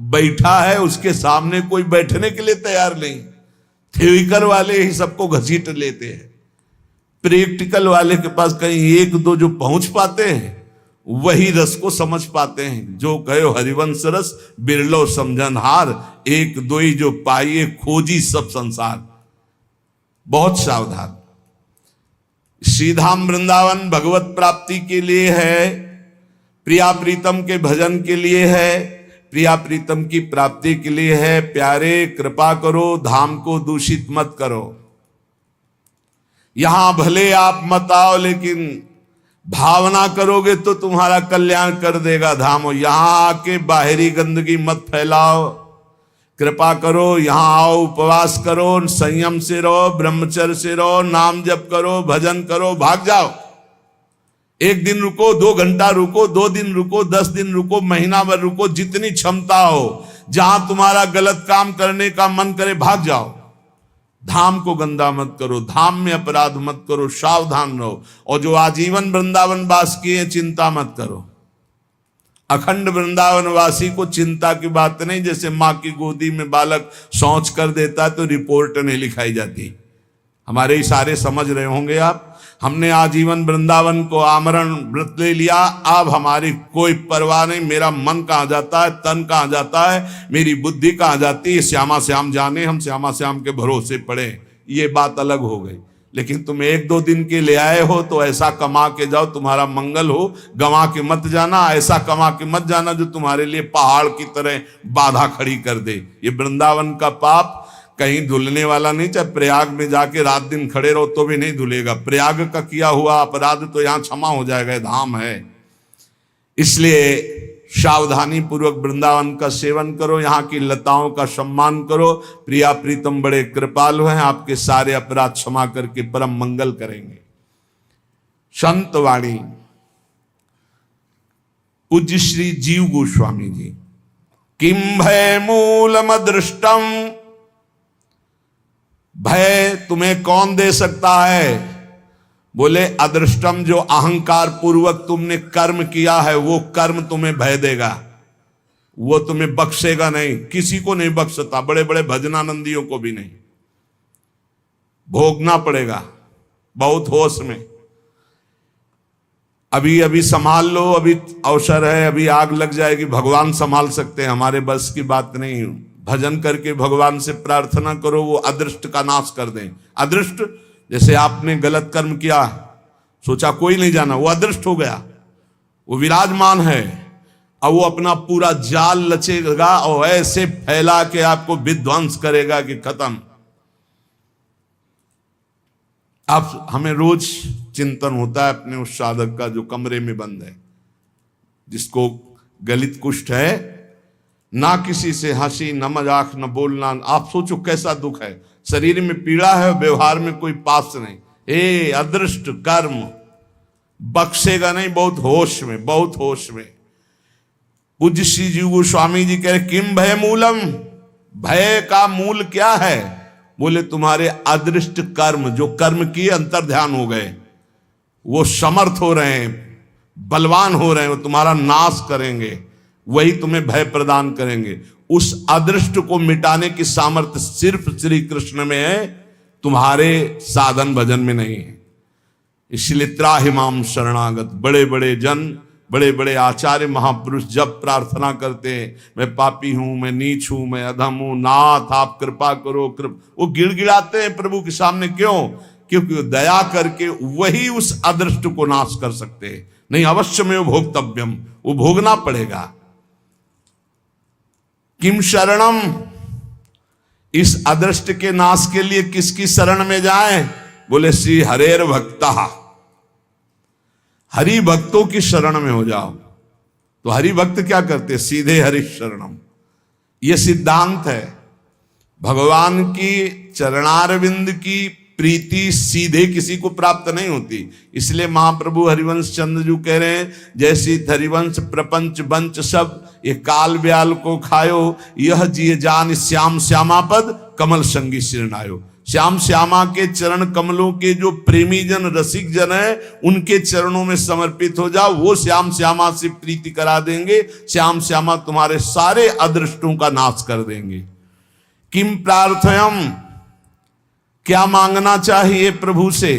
A: बैठा है, उसके सामने कोई बैठने के लिए तैयार नहीं। थ्योरिकल वाले ही सबको घसीट लेते हैं। प्रैक्टिकल वाले के पास कहीं एक दो जो पहुंच पाते हैं वही रस को समझ पाते हैं। जो कहो हरिवंश रस बिरलो समझनहार, एक दो ही जो पाइए खोजी सब संसार। बहुत सावधान। श्रीधाम वृंदावन भगवत प्राप्ति के लिए है, प्रिया प्रीतम के भजन के लिए है, प्रिया प्रीतम की प्राप्ति के लिए है। प्यारे कृपा करो, धाम को दूषित मत करो। यहां भले आप मत आओ, लेकिन भावना करोगे तो तुम्हारा कल्याण कर देगा धाम। यहां आके बाहरी गंदगी मत फैलाओ, कृपा करो, यहां आओ, उपवास करो, संयम से रहो, ब्रह्मचर्य से रहो, नाम जप करो, भजन करो, भाग जाओ। एक दिन रुको, 2 घंटा रुको, 2 दिन रुको, 10 दिन रुको, महीना भर रुको, जितनी क्षमता हो। जहां तुम्हारा गलत काम करने का मन करे भाग जाओ। धाम को गंदा मत करो, धाम में अपराध मत करो, सावधान रहो। और जो आजीवन वृंदावन वास किए चिंता मत करो। अखंड वृंदावन वासी को चिंता की बात नहीं। जैसे माँ की गोदी में बालक शौच कर देता है तो रिपोर्ट नहीं लिखाई जाती। हमारे इशारे समझ रहे होंगे आप। हमने आजीवन वृंदावन को आमरण व्रत ले लिया, अब हमारी कोई परवाह नहीं। मेरा मन कहाँ जाता है, तन कहाँ जाता है, मेरी बुद्धि कहाँ जाती है, श्यामा श्याम जाने, हम श्यामा श्याम के भरोसे पड़े। ये बात अलग हो गई। लेकिन तुम 1-2 दिन के ले आए हो तो ऐसा कमा के जाओ तुम्हारा मंगल हो। गंवा के मत जाना, ऐसा कमा के मत जाना जो तुम्हारे लिए पहाड़ की तरह बाधा खड़ी कर दे। ये वृंदावन का पाप कहीं धुलने वाला नहीं। चाहे प्रयाग में जाके रात दिन खड़े रहो तो भी नहीं धुलेगा। प्रयाग का किया हुआ अपराध तो यहां क्षमा हो जाएगा, धाम है। इसलिए सावधानी पूर्वक वृंदावन का सेवन करो, यहाँ की लताओं का सम्मान करो। प्रिया प्रीतम बड़े कृपालु हैं, आपके सारे अपराध क्षमा करके परम मंगल करेंगे। संत वाणी पूज्य श्री जीव गोस्वामी जी। किम भय मूलम दृष्टम, भय तुम्हें कौन दे सकता है? बोले अदृष्टम, जो अहंकार पूर्वक तुमने कर्म किया है वो कर्म तुम्हें भय देगा, वो तुम्हें बख्शेगा नहीं। किसी को नहीं बख्शता, बड़े बड़े भजनानंदियों को भी नहीं। भोगना पड़ेगा, बहुत होश में। अभी अभी संभाल लो, अभी अवसर है, अभी आग लग जाएगी, भगवान संभाल सकते हैं, हमारे बस की बात नहीं। भजन करके भगवान से प्रार्थना करो, वो अदृष्ट का नाश कर दें। अदृष्ट, जैसे आपने गलत कर्म किया, सोचा कोई नहीं जाना, वो अदृष्ट हो गया, वो विराजमान है। अब वो अपना पूरा जाल लचेगा और ऐसे फैला के आपको विध्वंस करेगा कि खत्म। आप, हमें रोज चिंतन होता है अपने उस साधक का जो कमरे में बंद है, जिसको गलित कुष्ठ है, ना किसी से हंसी, न मजाक, न बोलना। आप सोचो कैसा दुख है, शरीर में पीड़ा है, व्यवहार में कोई पास नहीं। हे अदृष्ट कर्म, बख्शेगा नहीं, बहुत होश में, बहुत होश में। पूज्य श्री जीव गोस्वामी जी कह रहे, किम भय मूलम, भय का मूल क्या है? बोले तुम्हारे अदृष्ट कर्म, जो कर्म किए अंतर ध्यान हो गए, वो समर्थ हो रहे हैं, बलवान हो रहे हैं, वो तुम्हारा नाश करेंगे, वही तुम्हें भय प्रदान करेंगे। उस अदृष्ट को मिटाने की सामर्थ्य सिर्फ श्री कृष्ण में है, तुम्हारे साधन भजन में नहीं है। इसलिए त्राहिमाम शरणागत, बड़े बड़े जन, बड़े बड़े आचार्य महापुरुष जब प्रार्थना करते हैं, मैं पापी हूं, मैं नीच हूं, मैं अधम हूं, नाथ आप कृपा करो, वो गिड़गिड़ाते हैं प्रभु के सामने। क्यों? क्योंकि दया करके वही उस अदृष्ट को नाश कर सकते हैं। नहीं, अवश्य में भोक्तव्यम, वो भोगना पड़ेगा। किम शरणम, इस अदृष्ट के नाश के लिए किसकी शरण में जाएं? बोले श्री हरेर भक्ता, हरि भक्तों की शरण में हो जाओ। तो हरि भक्त क्या करते? सीधे हरि शरणम। यह सिद्धांत है। भगवान की चरणारविंद की प्रीति सीधे किसी को प्राप्त नहीं होती। इसलिए महाप्रभु हरिवंश चंद्र जी कह रहे हैं, जैसी हरिवंश प्रपंच बंच सब, ये काल ब्याल को खायो, यह जिय जान श्याम श्यामा पद कमल संगी सिरनायो। श्याम श्यामा के चरण कमलों के जो प्रेमी जन, रसिक जन है, उनके चरणों में समर्पित हो जाओ, वो श्याम श्यामा से प्रीति करा देंगे। श्याम श्यामा तुम्हारे सारे अदृष्टों का नाश कर देंगे। किम प्रार्थयम, क्या मांगना चाहिए प्रभु से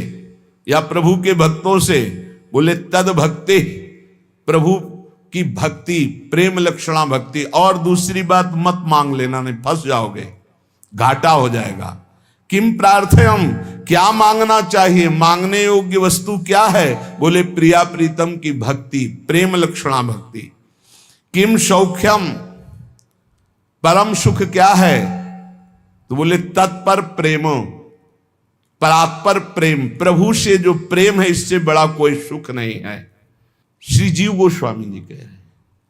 A: या प्रभु के भक्तों से? बोले तद भक्ति, प्रभु की भक्ति, प्रेम लक्षणा भक्ति। और दूसरी बात मत मांग लेना, नहीं फंस जाओगे, घाटा हो जाएगा। किम प्रार्थयम, क्या मांगना चाहिए? मांगने योग्य वस्तु क्या है? बोले प्रिया प्रीतम की भक्ति, प्रेम लक्षणा भक्ति। किम सौख्यम, परम सुख क्या है? तो बोले तत्पर प्रेम, परात्पर प्रेम, प्रभु से जो प्रेम है, इससे बड़ा कोई सुख नहीं है। श्री जीव गोस्वामी जी कह रहे हैं,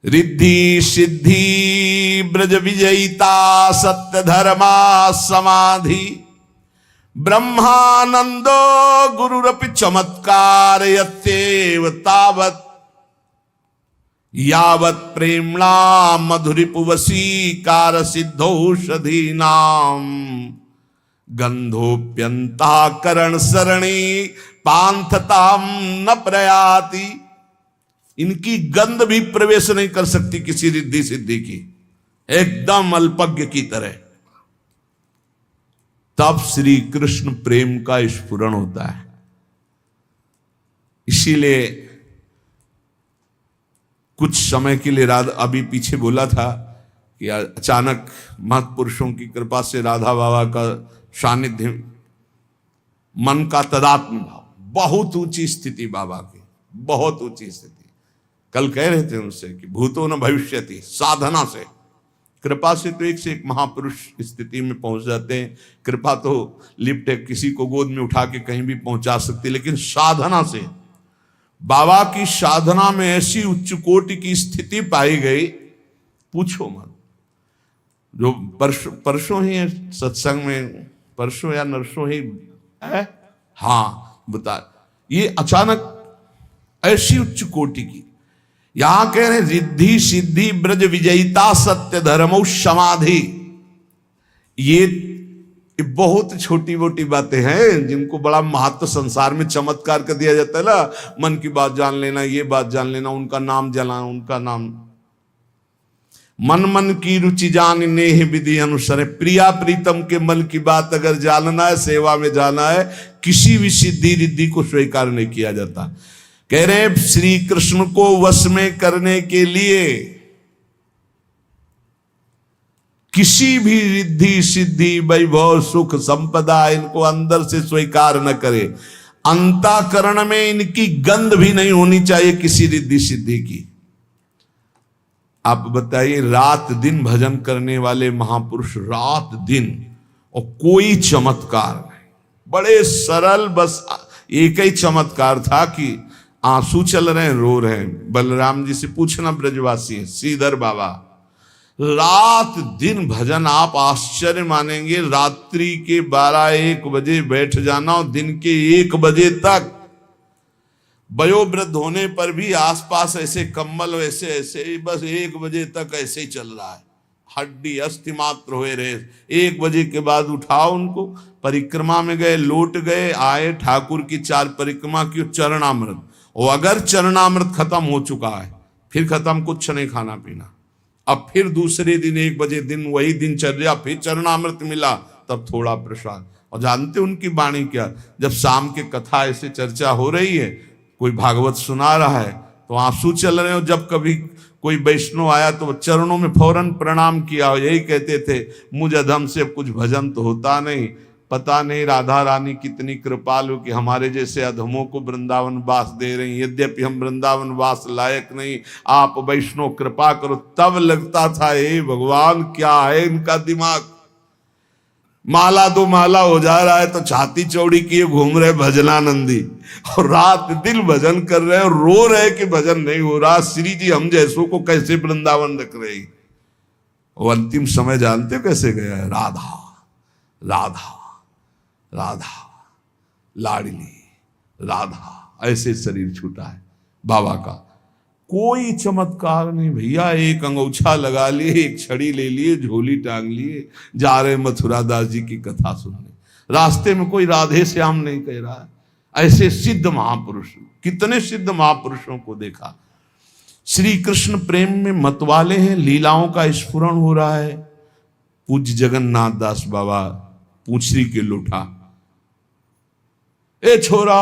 A: रिद्धि सिद्धि ब्रज विजयिता सत्य धर्मा समाधि ब्रह्मानंदो गुरुरपि चमत्कार यत्येव तावत् यावत् प्रेम्णा मधुरिपुवसीकार सिद्धौषधीनाम गंधोप्यंता करण सरणी पांथताम न प्रयाति। इनकी गंध भी प्रवेश नहीं कर सकती किसी रिद्धि सिद्धि की, एकदम अल्पज्ञ की तरह। तब श्री कृष्ण प्रेम का स्फुरण होता है। इसीलिए कुछ समय के लिए राधा, अभी पीछे बोला था कि अचानक महत्पुरुषों की कृपा से राधा बाबा का सानिध्य, मन का तदात्म भाव, बहुत ऊंची स्थिति बाबा की, बहुत ऊंची स्थिति। कल कह रहे थे उनसे कि भूतो न भविष्यति, साधना से, कृपा से तो एक से एक महापुरुष स्थिति में पहुंच जाते हैं। कृपा तो लिफ्ट है, किसी को गोद में उठा के कहीं भी पहुंचा सकती, लेकिन साधना से, बाबा की साधना में ऐसी उच्च कोटि की स्थिति पाई गई, पूछो मत। जो परसों ही है सत्संग में, परसों या नरसों ही है, हाँ बता, ये अचानक ऐसी उच्च कोटि की। यहां कह रहे रिद्धि सिद्धि ब्रज विजयिता सत्य धर्मो समाधि। ये बहुत छोटी मोटी बातें हैं जिनको बड़ा महत्व संसार में चमत्कार कर दिया जाता है ना। मन की बात जान लेना, ये बात जान लेना, उनका नाम जाना, उनका नाम। मन मन की रुचि जानने ही विधि अनुसार। प्रिया प्रीतम के मन की बात अगर जानना है, सेवा में जाना है, किसी भी सिद्धि रिद्धि को स्वीकार नहीं किया जाता। कह रहे श्री कृष्ण को वश में करने के लिए किसी भी रिद्धि सिद्धि वैभव सुख संपदा इनको अंदर से स्वीकार न करे। अंतःकरण में इनकी गंध भी नहीं होनी चाहिए किसी रिद्धि सिद्धि की। आप बताइए, रात दिन भजन करने वाले महापुरुष, रात दिन, और कोई चमत्कार नहीं, बड़े सरल, बस एक ही चमत्कार था कि आंसू चल रहे हैं, रो रहे हैं। बलराम जी से पूछना, ब्रजवासी है, श्रीधर बाबा, रात दिन भजन, आप आश्चर्य मानेंगे, रात्रि के 12-1 बजे बैठ जाना और दिन के 1 बजे तक, वयोवृद्ध होने पर भी आसपास ऐसे कम्बल वैसे ऐसे, बस 1 बजे तक ऐसे ही चल रहा है, हड्डी अस्थि मात्र हुए रहे। 1 बजे के बाद उठाओ उनको, परिक्रमा में गए, लौट गए, आए, ठाकुर की 4 परिक्रमा की, चरणामृत, और अगर चरणामृत खत्म हो चुका है, फिर खत्म, कुछ नहीं खाना पीना। अब फिर दूसरे दिन 1 बजे दिन वही दिनचर्या, फिर चरणामृत मिला, तब थोड़ा प्रसाद। और जानते उनकी वाणी क्या, जब शाम के कथा ऐसे चर्चा हो रही है, कोई भागवत सुना रहा है तो आंसू चल रहे हो, जब कभी कोई वैष्णव आया तो चरणों में फौरन प्रणाम किया, यही कहते थे, मुझ अधम से कुछ भजन तो होता नहीं, पता नहीं राधा रानी कितनी कृपालु कि हमारे जैसे अधमों को वृंदावन वास दे रही, यद्यपि हम वृंदावन वास लायक नहीं, आप वैष्णव कृपा करो। तब लगता था, हे भगवान, क्या है इनका दिमाग, माला 2 माला हो जा रहा है तो छाती चौड़ी किए घूम रहे भजनानंदी, और रात दिन भजन कर रहे और रो रहे कि भजन नहीं हो रहा। श्री जी हम जैसों को कैसे वृंदावन रख रही। वो अंतिम समय जानते हो कैसे गया है, राधा राधा राधा, लाडली राधा, ऐसे शरीर छूटा है बाबा का। कोई चमत्कार नहीं भैया, एक अंगूछा लगा लिए, एक छड़ी ले लिए, झोली टांग लिए, जा रहे मथुरा दास जी की कथा सुनने। रास्ते में कोई राधे श्याम नहीं कह रहा है। ऐसे सिद्ध महापुरुष, कितने सिद्ध महापुरुषों को देखा। श्री कृष्ण प्रेम में मतवाले हैं, लीलाओं का स्फुरण हो रहा है। पूज्य जगन्नाथ दास बाबा पूछरी के लुटा, ए छोरा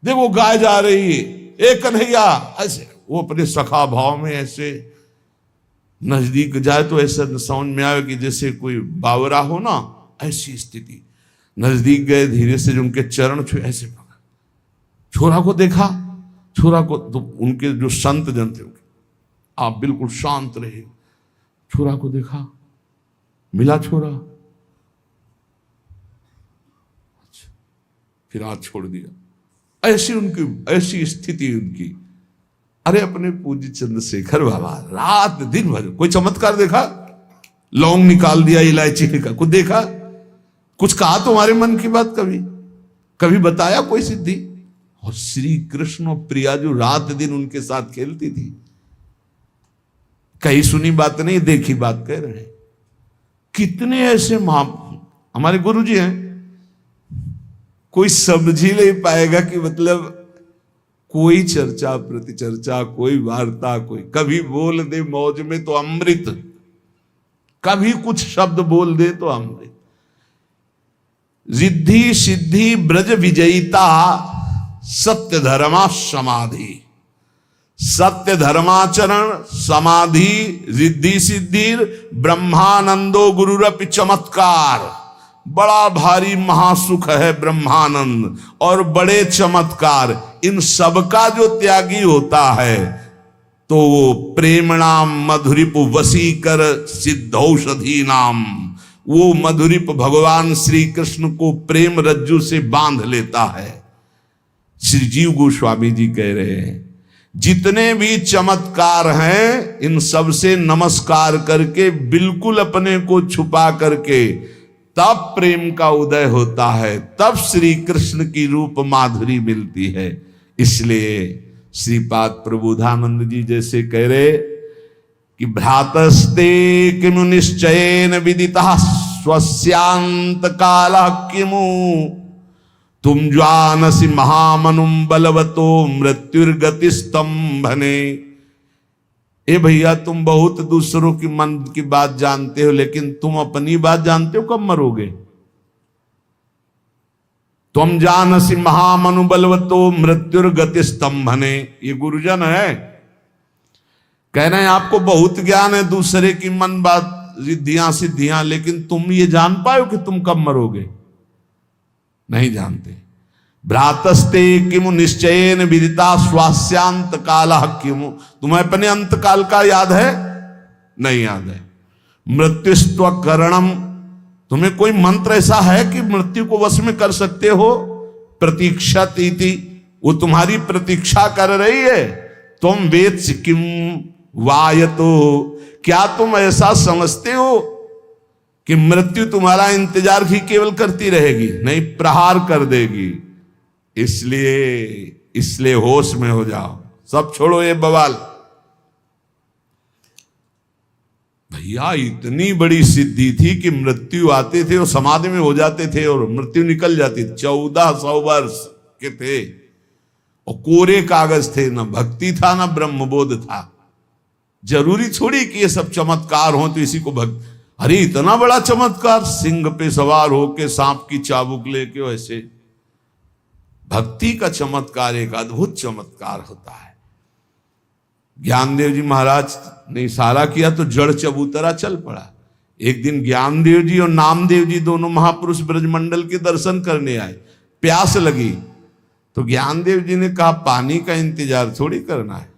A: देखो गाय जा रही है, ए कन्हैया, ऐसे वो अपने सखा भाव में ऐसे नजदीक जाए तो ऐसा समझ में आवे कि जैसे कोई बावरा हो ना, ऐसी स्थिति। नजदीक गए, धीरे से जो उनके चरण छुए, ऐसे पकड़, छोरा को देखा, छोरा को तो उनके जो संत जन थे, आप बिल्कुल शांत रहे, छोरा को देखा, मिला छोरा, फिर हाथ छोड़ दिया। ऐसी उनकी, ऐसी स्थिति उनकी। अरे अपने पूज्य चंद्रशेखर बाबा रात दिन भर, कोई चमत्कार देखा, लौंग निकाल दिया, इलायची निकाल, कुछ देखा, कुछ कहा तुम्हारे मन की बात, कभी बताया कोई सिद्धि। और श्री कृष्ण और प्रिया जो रात दिन उनके साथ खेलती थी, कहीं सुनी बात नहीं, देखी बात कह रहे हैं। कितने ऐसे हमारे गुरु जी हैं, कोई समझ ही नहीं पाएगा कि मतलब कोई चर्चा प्रतिचर्चा, कोई वार्ता, कोई कभी बोल दे मौज में तो अमृत, कभी कुछ शब्द बोल दे तो अमृत। रिद्धि सिद्धि ब्रज विजयिता, सत्य धर्मा समाधि, सत्य धर्माचरण समाधि रिद्धि सिद्धि ब्रह्मानंदो गुरुरपि चमत्कार। बड़ा भारी महासुख है ब्रह्मानंद और बड़े चमत्कार। इन सबका जो त्यागी होता है तो वो प्रेमणाम मधुरिप वसीकर सिद्धौषधि नाम, वो मधुरिप भगवान श्री कृष्ण को प्रेम रज्जु से बांध लेता है। श्री जीव गोस्वामी जी कह रहे हैं, जितने भी चमत्कार हैं इन सब से नमस्कार करके, बिल्कुल अपने को छुपा करके, तब प्रेम का उदय होता है, तब श्री कृष्ण की रूप माधुरी मिलती है। इसलिए श्रीपाद प्रबोधानंद जी जैसे कह रहे कि भ्रातस्ते किमु निश्चयेन विदिता स्वस्यांत काल किमु, तुम जानसी महामनुम बलवतो मृत्युर्गति स्तंभने। ए भैया, तुम बहुत दूसरों की मन की बात जानते हो, लेकिन तुम अपनी बात जानते हो कब मरोगे? तुम जानसी महामनुबलवतो मृत्युर्गति स्तंभने। ये गुरुजन है, कह रहे हैं आपको बहुत ज्ञान है दूसरे की मन बात रिद्धियां सिद्धियां, लेकिन तुम ये जान पाओ कि तुम कब मरोगे? नहीं जानते। भ्रातस्ते किमु निश्चयेन विदिता स्वास्यांत काल किमु। तुम्हें अपने अंत काल का याद है? नहीं याद है। मृत्युस्त्व करणम, तुम्हें कोई मंत्र ऐसा है कि मृत्यु को वश में कर सकते हो? प्रतीक्षा इति, वो तुम्हारी प्रतीक्षा कर रही है। तुम वेद किम वायतो, क्या तुम ऐसा समझते हो कि मृत्यु तुम्हारा इंतजार ही केवल करती रहेगी? नहीं, प्रहार कर देगी। इसलिए होश में हो जाओ, सब छोड़ो ये बवाल। भैया इतनी बड़ी सिद्धि थी कि मृत्यु आते थे और समाधि में हो जाते थे और मृत्यु निकल जाती। 1400 वर्ष के थे और कोरे कागज थे, ना भक्ति था ना ब्रह्मबोध था। जरूरी थोड़ी कि ये सब चमत्कार हो तो इसी को भक्त। अरे इतना बड़ा चमत्कार, सिंह पे सवार होके सांप की चाबुक लेके, वैसे भक्ति का चमत्कार एक अद्भुत चमत्कार होता है। ज्ञानदेव जी महाराज ने इशारा किया तो जड़ चबूतरा चल पड़ा। एक दिन ज्ञानदेव जी और नामदेव जी दोनों महापुरुष ब्रजमंडल के दर्शन करने आए। प्यास लगी तो ज्ञानदेव जी ने कहा पानी का इंतजार थोड़ी करना है।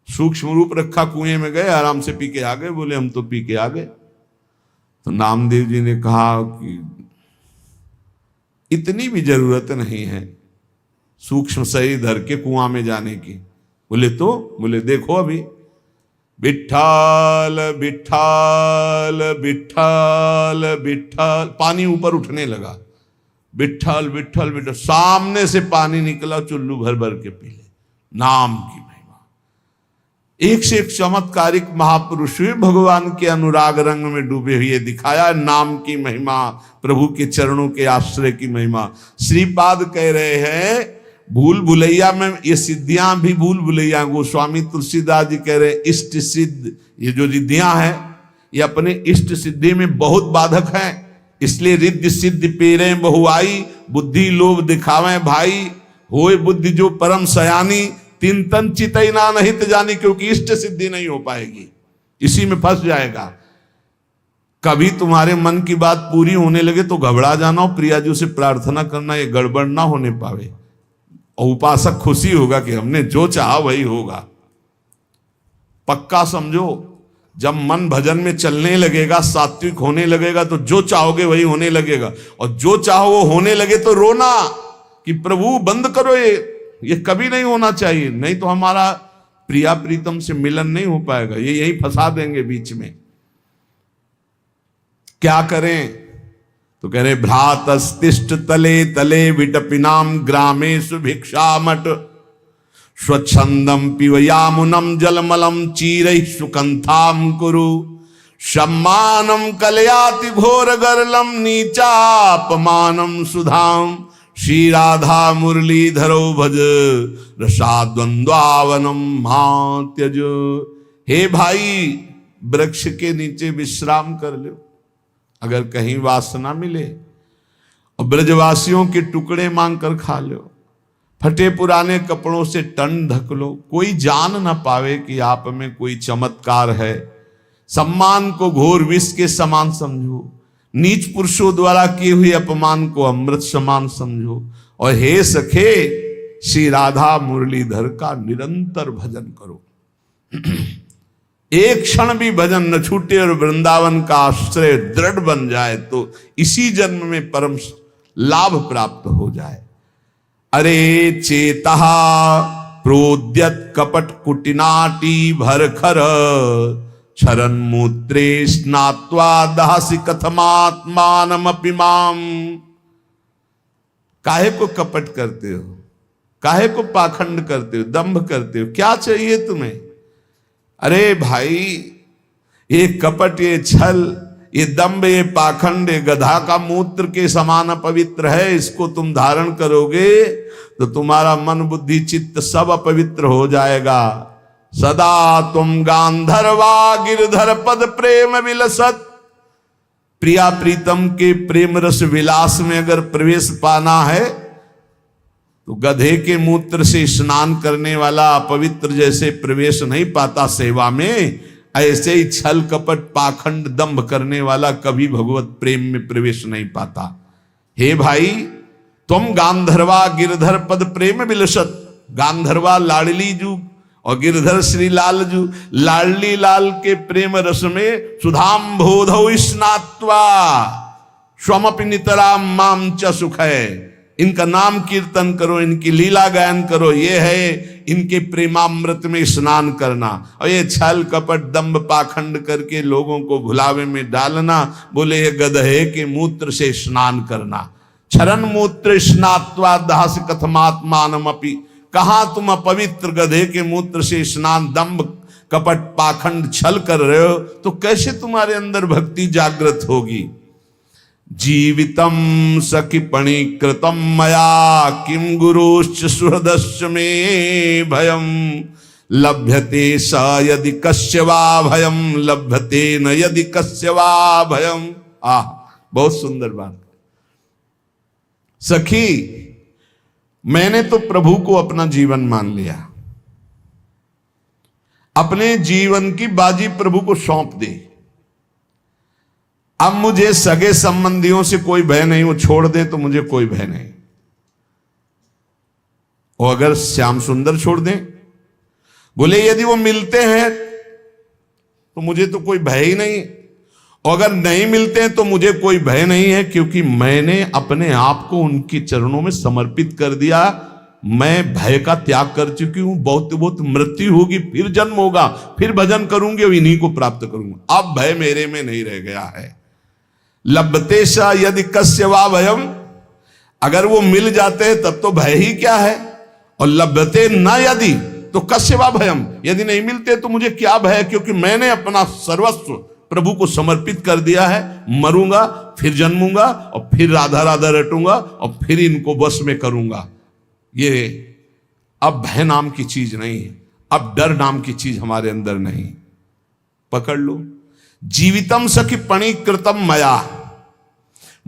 A: सूक्ष्म रूप रखा, कुएं में गए, आराम से पी के आ गए। बोले हम तो पी के आ गए। तो नामदेव जी ने कहा कि इतनी भी जरूरत नहीं है सूक्ष्म शरीर धर के कुआं में जाने की। बोले देखो अभी बिट्ठाल बिट्ठाल बिट्ठाल बिट्ठाल, पानी ऊपर उठने लगा। बिट्ठाल बिट्ठाल बिट्ठाल, सामने से पानी निकला, चुल्लू भर भर के पी ले। नाम की एक से एक चमत्कारिक महापुरुष हुए, भगवान के अनुराग रंग में डूबे हुए दिखाया। नाम की महिमा, प्रभु के चरणों के आश्रय की महिमा। श्रीपाद कह रहे हैं भूल भुलैया में ये सिद्धियां भी भूल भुलैया। गोस्वामी तुलसीदास जी कह रहे हैं इष्ट सिद्ध, ये जो रिद्धियां हैं ये अपने इष्ट सिद्धि में बहुत बाधक हैं। इसलिए रिद्धि सिद्धि पेरे बहुआई, बुद्धि लोभ दिखावे भाई। होए बुद्धि जो परम सयानी, तीन तन चितई ना नहीं जानी। क्योंकि इष्ट सिद्धि नहीं हो पाएगी, इसी में फंस जाएगा। कभी तुम्हारे मन की बात पूरी होने लगे तो घबरा जाना और प्रियाजू से प्रार्थना करना ये गड़बड़ ना होने पावे। और उपासक खुशी होगा कि हमने जो चाहा वही होगा। पक्का समझो, जब मन भजन में चलने लगेगा, सात्विक होने लगेगा, तो जो चाहोगे वही होने लगेगा। और जो चाहो वो होने लगे तो रोना कि प्रभु बंद करो, ये कभी नहीं होना चाहिए। नहीं तो हमारा प्रिया प्रीतम से मिलन नहीं हो पाएगा। ये यही फंसा देंगे बीच में। क्या करें? तो कह रहे भ्रातस्तिष्ठ तले तले विटपिनाम ग्रामेषु भिक्षामट स्वच्छंदम पिवयामुनम जलमलम चीरैः सुकंथाम कुरु सम्मानम कलयाति घोर गरलम नीचापमानम सुधाम श्री राधा मुरलीधरो भज रसाद्वंद्वावनम मात्यज। हे भाई, वृक्ष के नीचे विश्राम कर लो अगर कहीं वासना मिले, और ब्रजवासियों के टुकड़े मांग कर खा लो। फटे पुराने कपड़ों से तन ढक लो, कोई जान ना पावे कि आप में कोई चमत्कार है। सम्मान को घोर विष के समान समझो, नीच पुरुषों द्वारा किए हुए अपमान को अमृत समान समझो। और हे सखे, श्री राधा मुरलीधर का निरंतर भजन करो। एक क्षण भी भजन न छूटे और वृंदावन का आश्रय दृढ़ बन जाए तो इसी जन्म में परम लाभ प्राप्त हो जाए। अरे चेता प्रोद्यत कपट कुटिनाटी भरखर क्षरन मूत्रे स्नात्वा दहसि कथमात्मानमपि माम। काहे को कपट करते हो, काहे को पाखंड करते हो, दंभ करते हो, क्या चाहिए तुम्हें? अरे भाई, ये कपट, ये छल, ये दंभ, ये पाखंड, ये गधा का मूत्र के समान अपवित्र है। इसको तुम धारण करोगे तो तुम्हारा मन बुद्धि चित्त सब अपवित्र हो जाएगा। सदा तुम गांधर्वा गिरधर पद प्रेम विलसत। प्रिया प्रीतम के प्रेम रस विलास में अगर प्रवेश पाना है तो गधे के मूत्र से स्नान करने वाला अपवित्र जैसे प्रवेश नहीं पाता सेवा में, ऐसे ही छल कपट पाखंड दंभ करने वाला कभी भगवत प्रेम में प्रवेश नहीं पाता। हे भाई, तुम गांधर्वा गिरधर पद प्रेम विलसत। गांधर्वा लाडली जू और गिरधर श्री लाल जू, लाडली लाल के प्रेम रस में सुधाम बोधौ स्नात्वा स्वमपि नितराम माम च सुख है। इनका नाम कीर्तन करो, इनकी लीला गायन करो, ये है इनके प्रेमामृत में स्नान करना। और ये छल कपट दंभ पाखंड करके लोगों को भुलावे में डालना, बोले ये गधे के मूत्र से स्नान करना। क्षरण मूत्र स्नात्वा दास कथमात्मानमपि। कहां तुम अपवित्र गधे के मूत्र से स्नान दंभ कपट पाखंड छल कर रहे हो, तो कैसे तुम्हारे अंदर भक्ति जागृत होगी। जीवितम सखिपणि कृतम मया किम गुरुश्च सुहृदश्च में भयम लभ्यते स यदि कस्य वा भयम लभ्यते न यदि कस्य वा भयम। बहुत सुंदर बात। सखी, मैंने तो प्रभु को अपना जीवन मान लिया, अपने जीवन की बाजी प्रभु को सौंप दी। अब मुझे सगे संबंधियों से कोई भय नहीं, वो छोड़ दे तो मुझे कोई भय नहीं। और अगर श्याम सुंदर छोड़ दें, बोले यदि वो मिलते हैं तो मुझे तो कोई भय ही नहीं, और अगर नहीं मिलते हैं तो मुझे कोई भय नहीं है, क्योंकि मैंने अपने आप को उनके चरणों में समर्पित कर दिया। मैं भय का त्याग कर चुकी हूं। बहुत बहुत मृत्यु होगी, फिर जन्म होगा, फिर भजन करूंगी और इन्हीं को प्राप्त करूंगा। अब भय मेरे में नहीं रह गया है। लभते सा यदि कस्य वा भयम, अगर वो मिल जाते हैं तब तो भय ही क्या है। और लभते न यदि तो कस्य वा भयम, यदि नहीं मिलते तो मुझे क्या भय, क्योंकि मैंने अपना सर्वस्व प्रभु को समर्पित कर दिया है। मरूंगा, फिर जन्मूंगा और फिर राधा राधा रटूंगा और फिर इनको वश में करूंगा। ये अब भय नाम की चीज नहीं है, अब डर नाम की चीज हमारे अंदर नहीं। पकड़ लो। जीवितम सखी पणि कृतम मया,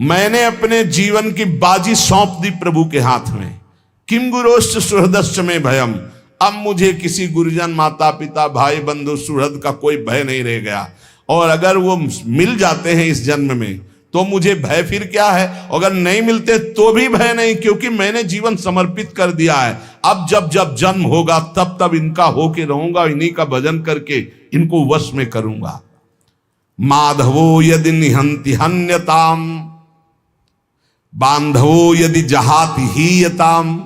A: मैंने अपने जीवन की बाजी सौंप दी प्रभु के हाथ में। किम गुरोश्च सुहृदश्च में भयम, अब मुझे किसी गुरुजन माता पिता भाई बंधु सुहृद का कोई भय नहीं रह गया। और अगर वो मिल जाते हैं इस जन्म में तो मुझे भय फिर क्या है, अगर नहीं मिलते तो भी भय नहीं, क्योंकि मैंने जीवन समर्पित कर दिया है। अब जब जब जन्म होगा तब तब इनका होके रहूंगा, इन्हीं का भजन करके इनको वश में करूंगा। माधवो यदि निहंति हन्यताम, बांधवो यदि जहाति हीयताम,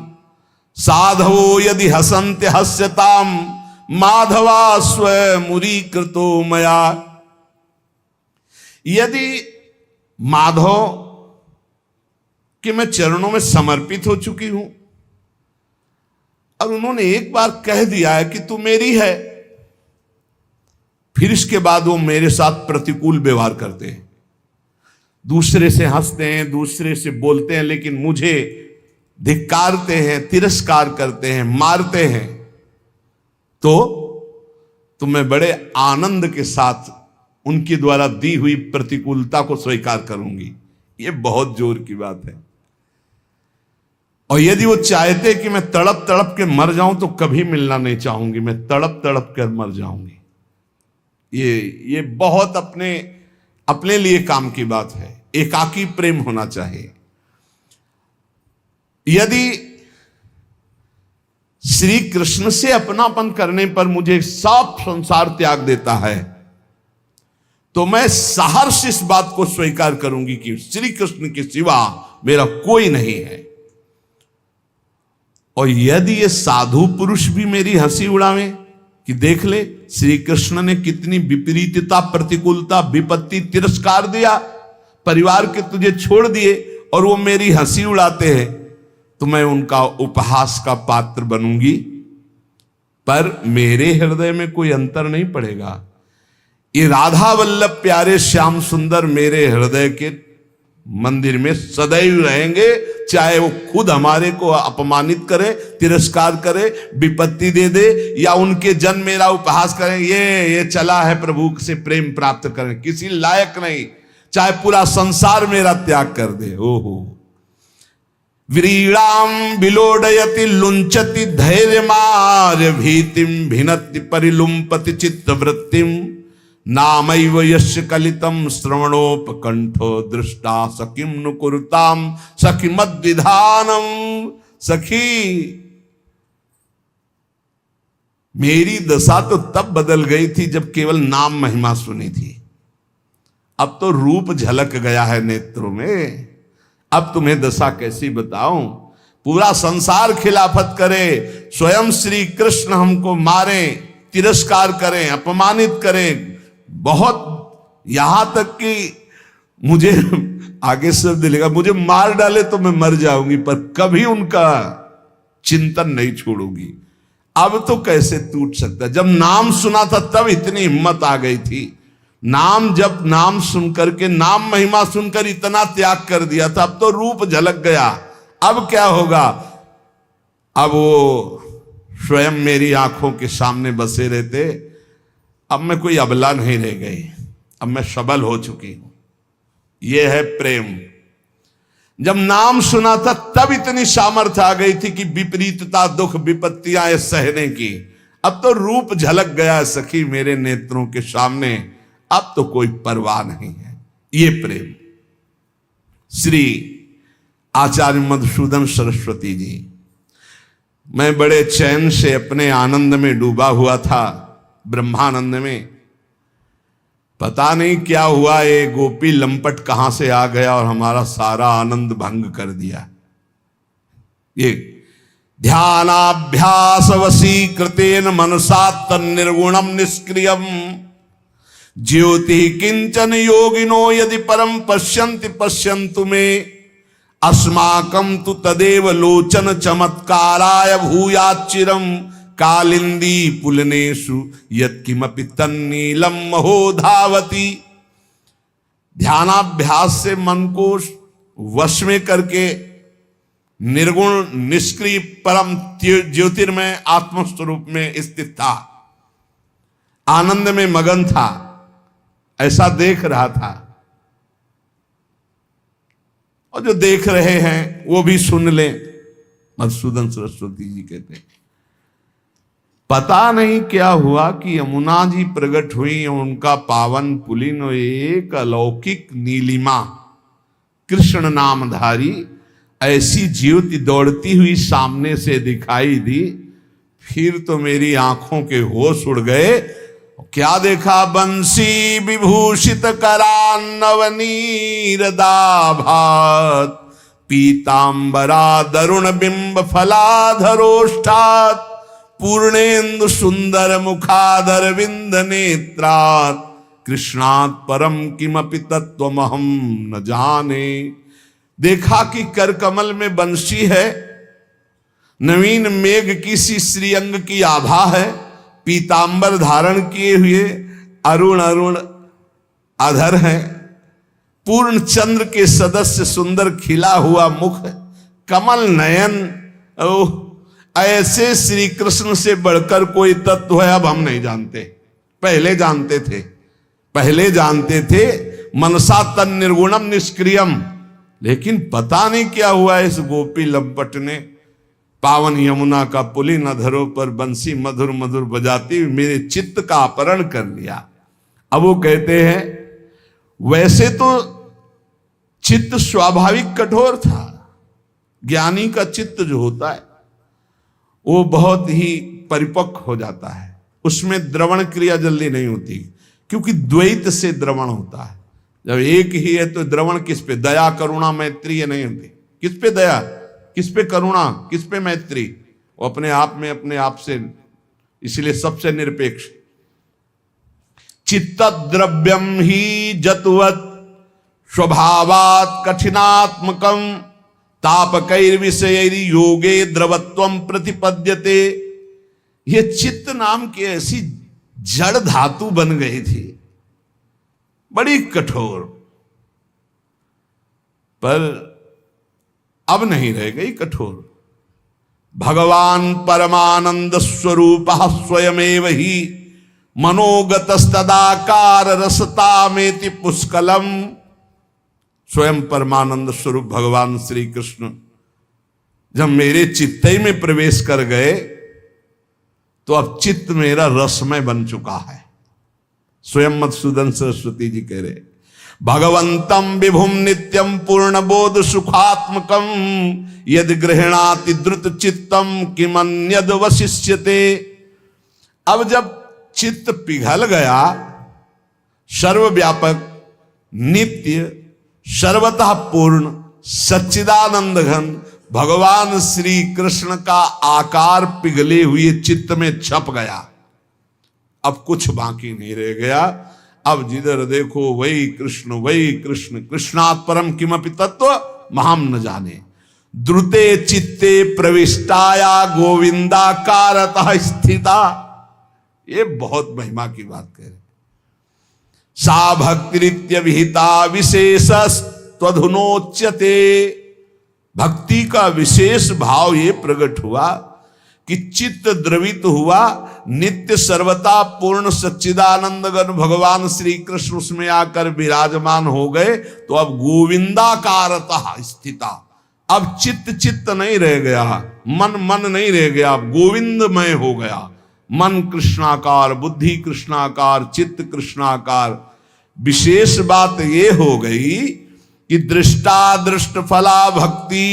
A: साधवो यदि हसन्त्य हस्यताम, माधवा स्वमुरी कृतो मया। यदि माधव कि मैं चरणों में समर्पित हो चुकी हूं और उन्होंने एक बार कह दिया है कि तू मेरी है, फिर इसके बाद वो मेरे साथ प्रतिकूल व्यवहार करते हैं, दूसरे से हंसते हैं, दूसरे से बोलते हैं, लेकिन मुझे धिक्कारते हैं, तिरस्कार करते हैं, मारते हैं, तो मैं बड़े आनंद के साथ उनके द्वारा दी हुई प्रतिकूलता को स्वीकार करूंगी। ये बहुत जोर की बात है। और यदि वो चाहते कि मैं तड़प तड़प के मर जाऊं तो कभी मिलना नहीं चाहूंगी, मैं तड़प तड़प कर मर जाऊंगी। ये बहुत अपने लिए काम की बात है। एकाकी प्रेम होना चाहिए। यदि श्री कृष्ण से अपनापन करने पर मुझे सब संसार त्याग देता है तो मैं सहर्ष इस बात को स्वीकार करूंगी कि श्री कृष्ण के सिवा मेरा कोई नहीं है। और यदि ये साधु पुरुष भी मेरी हंसी उड़ावे कि देख ले श्री कृष्ण ने कितनी विपरीतता, प्रतिकूलता, विपत्ति, तिरस्कार दिया, परिवार के तुझे छोड़ दिए और वो मेरी हंसी उड़ाते हैं, तो मैं उनका उपहास का पात्र बनूंगी, पर मेरे हृदय में कोई अंतर नहीं पड़ेगा। ये राधा वल्लभ प्यारे श्याम सुंदर मेरे हृदय के मंदिर में सदैव रहेंगे, चाहे वो खुद हमारे को अपमानित करे, तिरस्कार करे, विपत्ति दे दे, या उनके जन मेरा उपहास करें, ये चला है प्रभु से प्रेम प्राप्त करें, किसी लायक नहीं, चाहे पूरा संसार मेरा त्याग कर दे। ओहो व्रीड़ाम विलोडयति लुंचति धैर्यमार्य भीतिम भिनति परिलुम्पति चित्तवृत्तिम नामैव यस्य कलितम श्रवणोपकंठो दृष्टा सखिम नुकुरुताम सखी मद्विधानम। सखी मेरी दशा तो तब बदल गई थी जब केवल नाम महिमा सुनी थी, अब तो रूप झलक गया है नेत्रों में। अब तुम्हें दशा कैसी बताऊं, पूरा संसार खिलाफत करे, स्वयं श्री कृष्ण हमको मारे, तिरस्कार करें, अपमानित करें, बहुत यहां तक कि मुझे आगे शब्द लिखा, मुझे मार डाले तो मैं मर जाऊंगी पर कभी उनका चिंतन नहीं छोड़ूंगी। अब तो कैसे टूट सकता, जब नाम सुना था तब इतनी हिम्मत आ गई थी, जब नाम सुनकर के, नाम महिमा सुनकर इतना त्याग कर दिया था, अब तो रूप झलक गया। अब क्या होगा, अब वो स्वयं मेरी आंखों के सामने बसे रहते, अब मैं कोई अबला नहीं रह गई, अब मैं सबल हो चुकी हूं। यह है प्रेम। जब नाम सुना था तब इतनी सामर्थ्य आ गई थी कि विपरीतता, दुख, विपत्तियां सहने की। अब तो रूप झलक गया सखी मेरे नेत्रों के सामने, अब तो कोई परवाह नहीं है। ये प्रेम। श्री आचार्य मधुसूदन सरस्वती जी, मैं बड़े चैन से अपने आनंद में डूबा हुआ था, ब्रह्मानंद में। पता नहीं क्या हुआ, ये गोपी लंपट कहां से आ गया और हमारा सारा आनंद भंग कर दिया। ये ध्यानाभ्यास वशीकृतेन मनसा तन्निर्गुणम निष्क्रियम ज्योति किंचन योगिनो यदि परम पश्यन्ति पश्यन्तु मे अस्माकं तु तदेव लोचन चमत्काराय भूयाच्चिरम कालिंदी पुलनेषु यत्किमपि तन्नीलम महो धावती। ध्यानाभ्यास से मन को वश में करके निर्गुण निष्क्रिय परम ज्योतिर्मय आत्मस्वरूप में स्थित था, आनंद में मगन था, ऐसा देख रहा था। और जो देख रहे हैं वो भी सुन ले। मधुसूदन सरस्वती जी कहते हैं, पता नहीं क्या हुआ कि यमुना जी प्रकट हुई, उनका पावन पुलिन एक अलौकिक नीलिमा कृष्ण नामधारी ऐसी ज्योति दौड़ती हुई सामने से दिखाई दी। फिर तो मेरी आंखों के होश उड़ गए। क्या देखा, बंसी विभूषित करान्नवनीर दाभात पीतांबरा दरुण बिंब फलाधरोष्ठात पूर्णेन्दु सुंदर मुखादर विंद नेत्रात कृष्णात् परम किमपि तत्वमहम न जाने। देखा कि कर कमल में बंसी है, नवीन मेघ की सी श्रीअंग की आभा है, पीतांबर धारण किए हुए अरुण अरुण अधर है, पूर्ण चंद्र के सदस्य सुंदर खिला हुआ मुख, कमल नयन। ओह, ऐसे श्री कृष्ण से बढ़कर कोई तत्व है अब हम नहीं जानते। पहले जानते थे मनसा तन निर्गुणम निष्क्रियम, लेकिन पता नहीं क्या हुआ, इस गोपी लंपट ने पावन यमुना का पुलिन अधरों पर बंसी मधुर मधुर बजाती मेरे चित्त का अपहरण कर लिया। अब वो कहते हैं, वैसे तो चित्त स्वाभाविक कठोर था, ज्ञानी का चित्त जो होता है वो बहुत ही परिपक्व हो जाता है, उसमें द्रवण क्रिया जल्दी नहीं होती, क्योंकि द्वैत से द्रवण होता है। जब एक ही है तो द्रवण किस पे, दया करुणा मैत्री ये नहीं होती। किस पे दया, किस पे करुणा, किस पे मैत्री, वो अपने आप में अपने आप से, इसलिए सबसे निरपेक्ष। चित्त द्रव्यम ही जतुवत स्वभावात कठिनात्मकम तापकैर विषय योगे द्रवत्वम प्रतिपद्यते। ये चित्त नाम की ऐसी जड़ धातु बन गई थी, बड़ी कठोर, पर अब नहीं रह गई कठोर। भगवान परमानंद स्वरूप स्वयमेव ही मनोगतस्तदाकार रसतामेति पुष्कलम। स्वयं परमानंद स्वरूप भगवान श्री कृष्ण जब मेरे चित्त में प्रवेश कर गए तो अब चित्त मेरा रसमय बन चुका है। स्वयं मधुसूदन सरस्वती जी कह रहे, भगवंतम विभुम नित्यम पूर्ण बोध सुखात्मकम यद गृहणाति द्रुत चित्तम किमन्यद वशिष्यते। अब जब चित्त पिघल गया, सर्वव्यापक नित्य सर्वतः पूर्ण सच्चिदानंद घन भगवान श्री कृष्ण का आकार पिघले हुए चित्त में छप गया, अब कुछ बाकी नहीं रह गया। अब जिधर देखो वही कृष्ण कृष्णात् परम किमपि तत्व महाम न जाने। द्रुते चित्ते प्रविष्टाया गोविंदाकारतः स्थिता। ये बहुत महिमा की बात कह रहे। सा भक्तिरित्य विहिता विशेष त्वधुनोच्यते। भक्ति का विशेष भाव ये प्रकट हुआ कि चित्त द्रवित हुआ, नित्य सर्वता पूर्ण सच्चिदानंद घन भगवान श्री कृष्ण उसमें आकर विराजमान हो गए। तो अब गोविंदाकारतः स्थिता, अब चित्त नहीं रह गया, मन नहीं रह गया, अब गोविंदमय हो गया। मन कृष्णाकार, बुद्धि कृष्णाकार, चित्त कृष्णाकार। विशेष बात ये हो गई कि दृष्टा दृष्ट फला भक्ति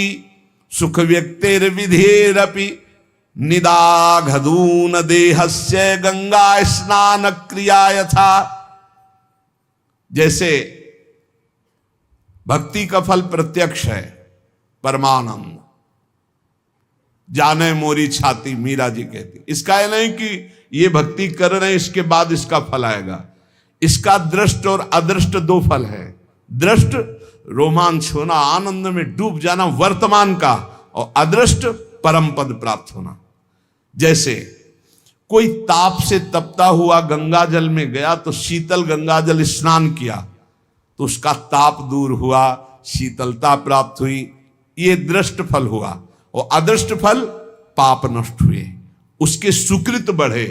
A: सुख व्यक्तिर विधेरपि निदाघदून देहस्य गंगा स्नान क्रिया यथा। जैसे भक्ति का फल प्रत्यक्ष है, परमानंद जाने मोरी छाती, मीरा जी कहती। इसका यह नहीं कि ये भक्ति कर रहे हैं इसके बाद इसका फल आएगा। इसका दृष्ट और अदृष्ट दो फल है। दृष्ट रोमांच होना, आनंद में डूब जाना वर्तमान का, और अदृष्ट परम पद प्राप्त होना। जैसे कोई ताप से तपता हुआ गंगा जल में गया तो शीतल गंगा जल स्नान किया तो उसका ताप दूर हुआ, शीतलता प्राप्त हुई, ये दृष्ट फल हुआ। और अदृष्ट फल पाप नष्ट हुए, उसके सुकृत बढ़े।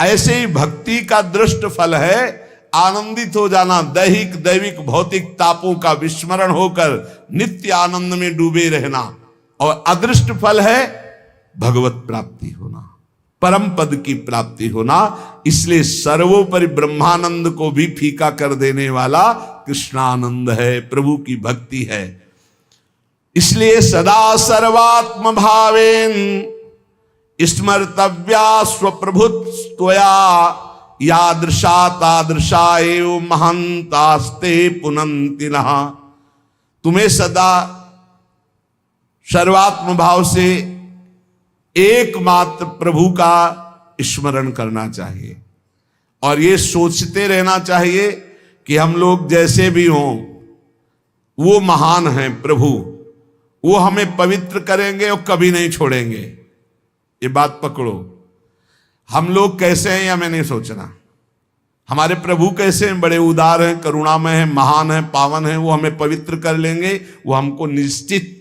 A: ऐसे ही भक्ति का दृष्ट फल है आनंदित हो जाना, दैहिक दैविक भौतिक तापों का विस्मरण होकर नित्य आनंद में डूबे रहना। और अदृष्ट फल है भगवत प्राप्ति होना, परम पद की प्राप्ति होना। इसलिए सर्वोपरि ब्रह्मानंद को भी फीका कर देने वाला कृष्णानंद है, प्रभु की भक्ति है। इसलिए सदा सर्वात्म भावेन स्मर्तव्या स्वप्रभुत्वया यादृशा तादृशा एव महंतास्ते पुनन्ति नः। तुम्हें सदा सर्वात्म भाव से एकमात्र प्रभु का स्मरण करना चाहिए और ये सोचते रहना चाहिए कि हम लोग जैसे भी हों वो महान हैं प्रभु, वो हमें पवित्र करेंगे और कभी नहीं छोड़ेंगे। ये बात पकड़ो। हम लोग कैसे हैं या मैं नहीं सोचना, हमारे प्रभु कैसे हैं, बड़े उदार हैं, करुणामय हैं, महान हैं, पावन हैं, वो हमें पवित्र कर लेंगे, वो हमको निश्चित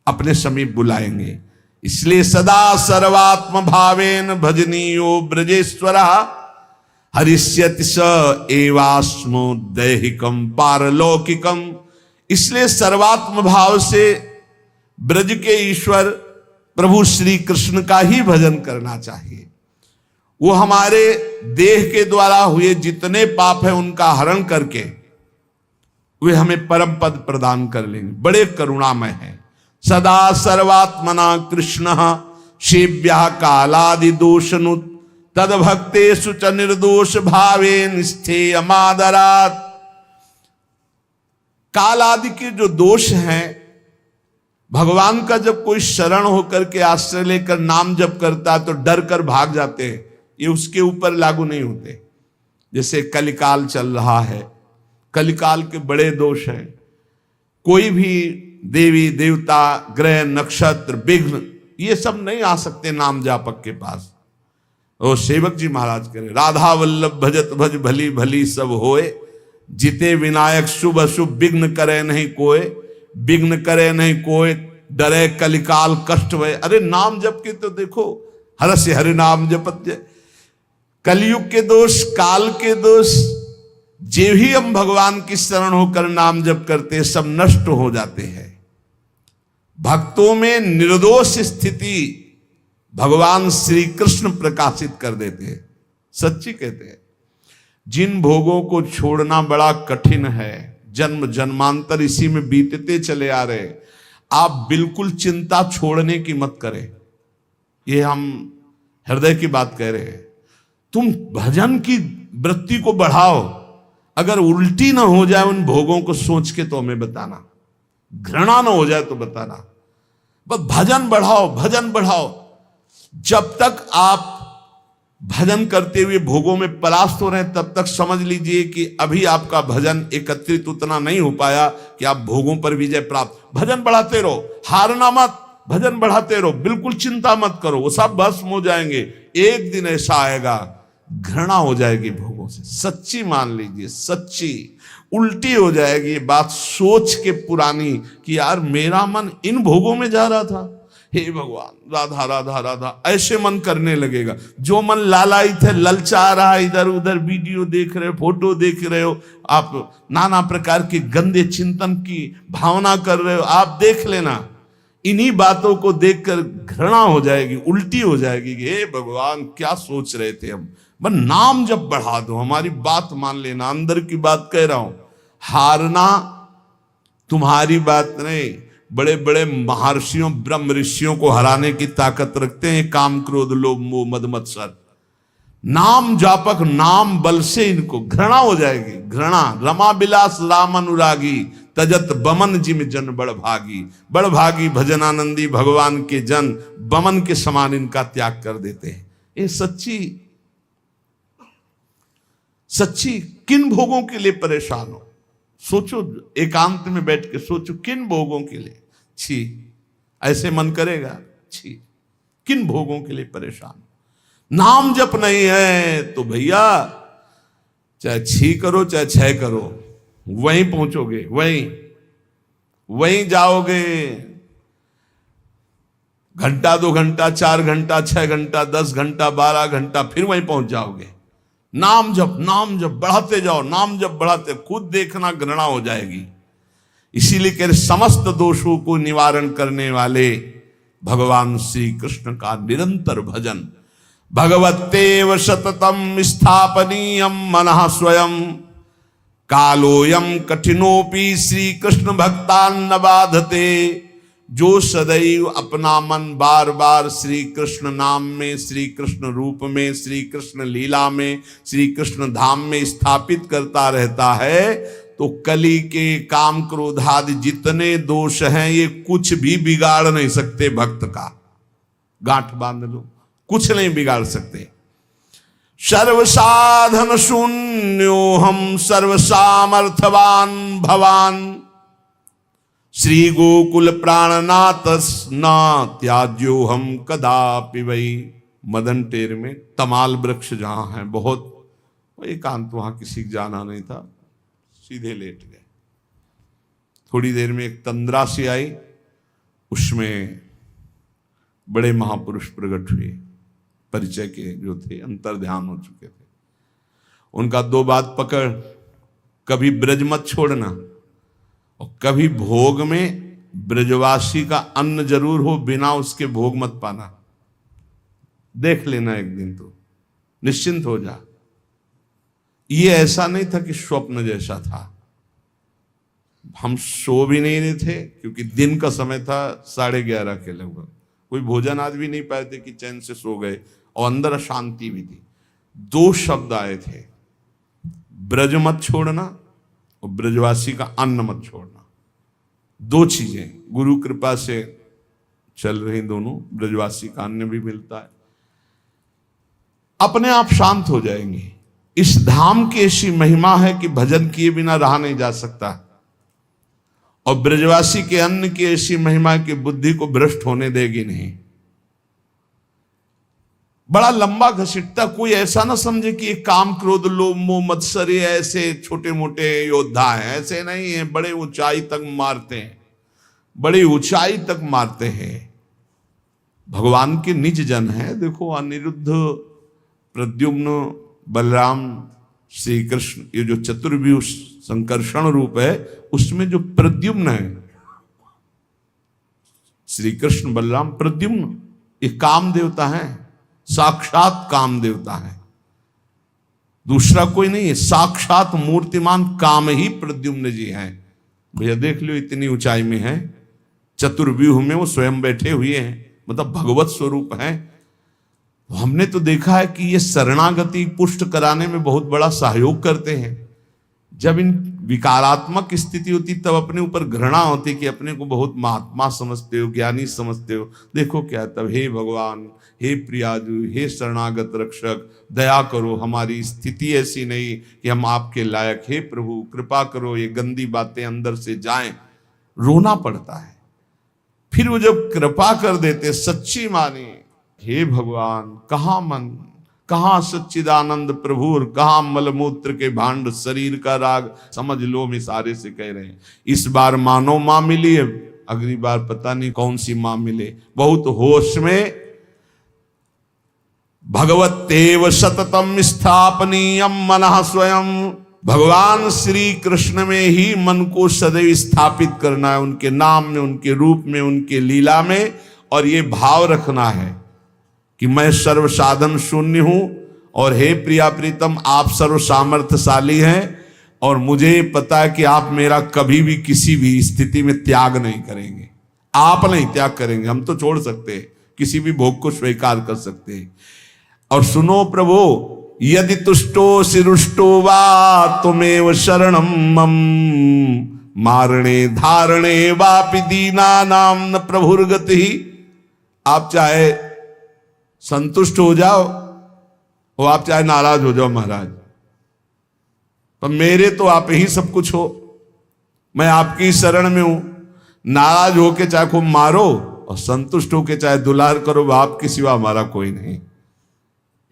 A: अपने समीप बुलाएंगे। इसलिए सदा सर्वात्म भावेन भजनीयो ब्रजेश्वरा हरिष्यति स एवास्मो दैहिकम पारलौकिकम। इसलिए सर्वात्म भाव से ब्रज के ईश्वर प्रभु श्री कृष्ण का ही भजन करना चाहिए। वो हमारे देह के द्वारा हुए जितने पाप हैं उनका हरण करके वे हमें परम पद प्रदान कर लेंगे। बड़े करुणामय हैं। सदा सर्वात्मना कृष्ण सेव्या कालादि दोषनु तद भक्तेषु च निर्दोष भावेन स्थेयमादरात्। काल आदि के जो दोष हैं, भगवान का जब कोई शरण होकर के आश्रय लेकर नाम जप करता है तो डर कर भाग जाते हैं, ये उसके ऊपर लागू नहीं होते। जैसे कलिकाल चल रहा है, कलिकाल के बड़े दोष हैं। कोई भी देवी देवता ग्रह नक्षत्र विघ्न ये सब नहीं आ सकते नाम जापक के पास। और सेवक जी महाराज कह रहे, राधा वल्लभ भजत भज भली भली सब होए, जिते विनायक शुभ अशुभ विघ्न करे नहीं कोय, विघ्न करे नहीं कोय डरे कलिकाल कष्ट भय। अरे नाम जप के तो देखो, हरस हरि नाम जपत जय। कलयुग के दोष, काल के दोष, जे भी हम भगवान की शरण होकर नाम जप करते हैं सब नष्ट हो जाते हैं। भक्तों में निर्दोष स्थिति भगवान श्री कृष्ण प्रकाशित कर देते हैं। सच्ची कहते हैं, जिन भोगों को छोड़ना बड़ा कठिन है, जन्म जन्मांतर इसी में बीतते चले आ रहे, आप बिल्कुल चिंता छोड़ने की मत करें। ये हम हृदय की बात कह रहे हैं। तुम भजन की वृत्ति को बढ़ाओ। अगर उल्टी ना हो जाए उन भोगों को सोच के तो हमें बताना, घृणा ना हो जाए तो बताना। बस भजन बढ़ाओ, भजन बढ़ाओ। जब तक आप भजन करते हुए भोगों में परास्त हो रहे हैं तब तक समझ लीजिए कि अभी आपका भजन एकत्रित उतना नहीं हो पाया कि आप भोगों पर विजय प्राप्त। भजन बढ़ाते रहो, हारना मत, भजन बढ़ाते रहो, बिल्कुल चिंता मत करो, वो सब भस्म हो जाएंगे। एक दिन ऐसा आएगा घृणा हो जाएगी भोगों से, सच्ची मान लीजिए, सच्ची उल्टी हो जाएगी बात सोच के पुरानी कि यार मेरा मन इन भोगों में जा रहा था, हे भगवान राधा राधा राधा, ऐसे मन करने लगेगा। जो मन लालायित है, ललचा रहा है, इधर उधर वीडियो देख रहे हो, फोटो देख रहे हो, आप नाना प्रकार के गंदे चिंतन की भावना कर रहे हो, आप देख लेना, इन्हीं बातों को देखकर घृणा हो जाएगी, उल्टी हो जाएगी कि हे भगवान क्या सोच रहे थे हम। बस नाम जब बढ़ा दो, हमारी बात मान लेना, अंदर की बात कह रहा हूं। हारना तुम्हारी बात नहीं, बड़े बड़े महर्षियों ब्रह्म ऋषियों को हराने की ताकत रखते हैं काम क्रोध लोभ मोह मद मत्सर। नाम जापक, नाम बल से इनको घृणा हो जाएगी, घृणा। रमा बिलास राम अनुरागी, तजत बमन जिम जन बड़ भागी। बड़ भागी भजनानंदी भगवान के जन बमन के समान इनका त्याग कर देते हैं। ये सच्ची किन भोगों के लिए परेशान हो? सोचो, एकांत में बैठ के सोचो, किन भोगों के लिए? छी, ऐसे मन करेगा, छी, किन भोगों के लिए परेशान? नाम जप नहीं है तो भैया चाहे छी करो चाहे छह करो, वहीं पहुंचोगे, वहीं जाओगे। घंटा 2 घंटा 4 घंटा 6 घंटा 10 घंटा 12 घंटा फिर वहीं पहुंच जाओगे। नाम जप बढ़ाते जाओ, नाम जप बढ़ाते, खुद देखना घृणा हो जाएगी। इसीलिए कह रहे समस्त दोषों को निवारण करने वाले भगवान श्री कृष्ण का निरंतर भजन। भगवतेव सततम स्थापनीयम मनः स्वयं, कालोयम कठिनोपि श्री कृष्ण भक्तान बाधते। जो सदैव अपना मन बार बार श्री कृष्ण नाम में, श्री कृष्ण रूप में, श्री कृष्ण लीला में, श्री कृष्ण धाम में स्थापित करता रहता है, तो कली के काम क्रोध आदि जितने दोष हैं ये कुछ भी बिगाड़ नहीं सकते भक्त का। गांठ बांध लो, कुछ नहीं बिगाड़ सकते। सर्व साधन शून्यो हम सर्व सामर्थवान भवान, श्री गोकुल प्राणनाथ न त्याज्यो हम कदापि वही। मदन टेर में तमाल वृक्ष जहां है बहुत, एकांत, वहां किसी को जाना नहीं था, सीधे लेट गए। थोड़ी देर में एक तंद्रा सी आई, उसमें बड़े महापुरुष प्रकट हुए, परिचय के जो थे, अंतर ध्यान हो चुके थे। उनका 2 बात पकड़, कभी ब्रज मत छोड़ना और कभी भोग में ब्रजवासी का अन्न जरूर हो, बिना उसके भोग मत पाना। देख लेना एक दिन, तो निश्चिंत हो जा। ये ऐसा नहीं था कि स्वप्न जैसा था। हम सो भी नहीं रहे थे क्योंकि दिन का समय था, 11:30 के लगभग। कोई भोजन आज भी नहीं पाए थे कि चैन से सो गए, और अंदर अशांति भी थी। 2 शब्द आए थे, ब्रज मत छोड़ना और ब्रजवासी का अन्न मत छोड़ना। 2 चीजें गुरु कृपा से चल रही दोनों। ब्रजवासी का अन्न भी मिलता है, अपने आप शांत हो जाएंगे। इस धाम की ऐसी महिमा है कि भजन किए बिना रहा नहीं जा सकता, और ब्रजवासी के अन्न की ऐसी महिमा कि बुद्धि को भ्रष्ट होने देगी नहीं। बड़ा लंबा घसीटता, कोई ऐसा ना समझे कि ये काम क्रोध लोभ मोह मत्सर ऐसे छोटे मोटे योद्धा हैं, ऐसे नहीं है, बड़े ऊंचाई तक मारते हैं। बड़ी ऊंचाई तक मारते हैं। भगवान के निज जन है। देखो अनिरुद्ध, प्रद्युम्न, बलराम, श्री कृष्ण, ये जो चतुर्व्यूह संकर्षण रूप है, उसमें जो प्रद्युम्न है, श्री कृष्ण बलराम प्रद्युम्न, ये काम देवता है, साक्षात काम देवता है, दूसरा कोई नहीं है। साक्षात मूर्तिमान काम ही प्रद्युम्न जी हैं। भैया देख लो इतनी ऊंचाई में है, चतुर्व्यूह में वो स्वयं बैठे हुए हैं, मतलब भगवत स्वरूप है। हमने तो देखा है कि ये शरणागति पुष्ट कराने में बहुत बड़ा सहयोग करते हैं। जब इन विकारात्मक स्थिति होती तब अपने ऊपर घृणा होती कि अपने को बहुत महात्मा समझते हो, ज्ञानी समझते हो। देखो क्या तब, हे भगवान, हे प्रियाजू, हे शरणागत रक्षक, दया करो, हमारी स्थिति ऐसी नहीं कि हम आपके लायक, हे प्रभु कृपा करो, ये गंदी बातें अंदर से जाएं। रोना पड़ता है। फिर वो जब कृपा कर देते, सच्ची माने, हे भगवान, कहाँ मन, कहाँ सच्चिदानंद प्रभु और कहाँ मलमूत्र के भांड, शरीर का राग, समझ लो हम इशारे से कह रहे हैं। इस बार मानो माँ मिली है, अगली बार पता नहीं कौन सी माँ मिले। बहुत होश में भगवतेव सततम स्थापनीयम मनः स्वयं, भगवान श्री कृष्ण में ही मन को सदैव स्थापित करना है, उनके नाम में, उनके रूप में, उनके लीला में। और ये भाव रखना है कि मैं सर्व साधन शून्य हूं और हे प्रिया प्रीतम आप सर्व सामर्थ्यशाली हैं, और मुझे पता है कि आप मेरा कभी भी किसी भी स्थिति में त्याग नहीं करेंगे। आप नहीं त्याग करेंगे, हम तो छोड़ सकते हैं, किसी भी भोग को स्वीकार कर सकते हैं। और सुनो प्रभु, यदि तुष्टोसि रुष्टो वा तुमेव शरणम मम, मारणे धारणे वापि दीनानाम न प्रभुर्गति। आप चाहे संतुष्ट हो जाओ और आप चाहे नाराज हो जाओ महाराज, पर मेरे तो आप ही सब कुछ हो, मैं आपकी शरण में हूं। नाराज होके चाहे खूब मारो और संतुष्ट होके चाहे दुलार करो, आपके सिवा हमारा कोई नहीं।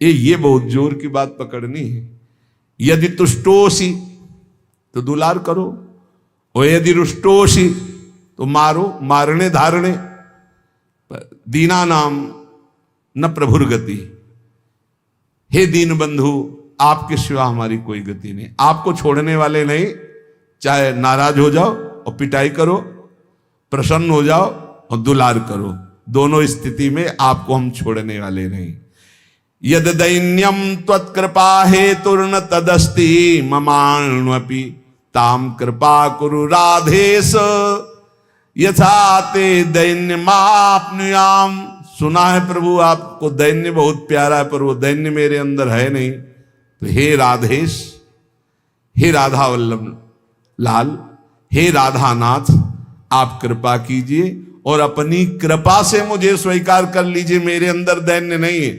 A: ये बहुत जोर की बात पकड़नी है। यदि तुष्टोसी तो दुलार करो, और यदि रुष्टोसी तो मारो, मारणे धारणे। दीना नाम न प्रभुर गति, हे दीन बंधु आपके सिवा हमारी कोई गति नहीं। आपको छोड़ने वाले नहीं, चाहे नाराज हो जाओ और पिटाई करो, प्रसन्न हो जाओ और दुलार करो, दोनों स्थिति में आपको हम छोड़ने वाले नहीं। यद दैन्यम त्वत्कृपा हेतुर्न तदस्ति ममाण्वपि ताम कृपा कुरु राधेश यथा ते दैन्य माप्नुयाम। सुना है प्रभु आपको दैन्य बहुत प्यारा है, पर वो दैन्य मेरे अंदर है नहीं। तो हे राधेश, हे राधा वल्लभ लाल, हे राधानाथ, आप कृपा कीजिए और अपनी कृपा से मुझे स्वीकार कर लीजिए। मेरे अंदर दैन्य नहीं है,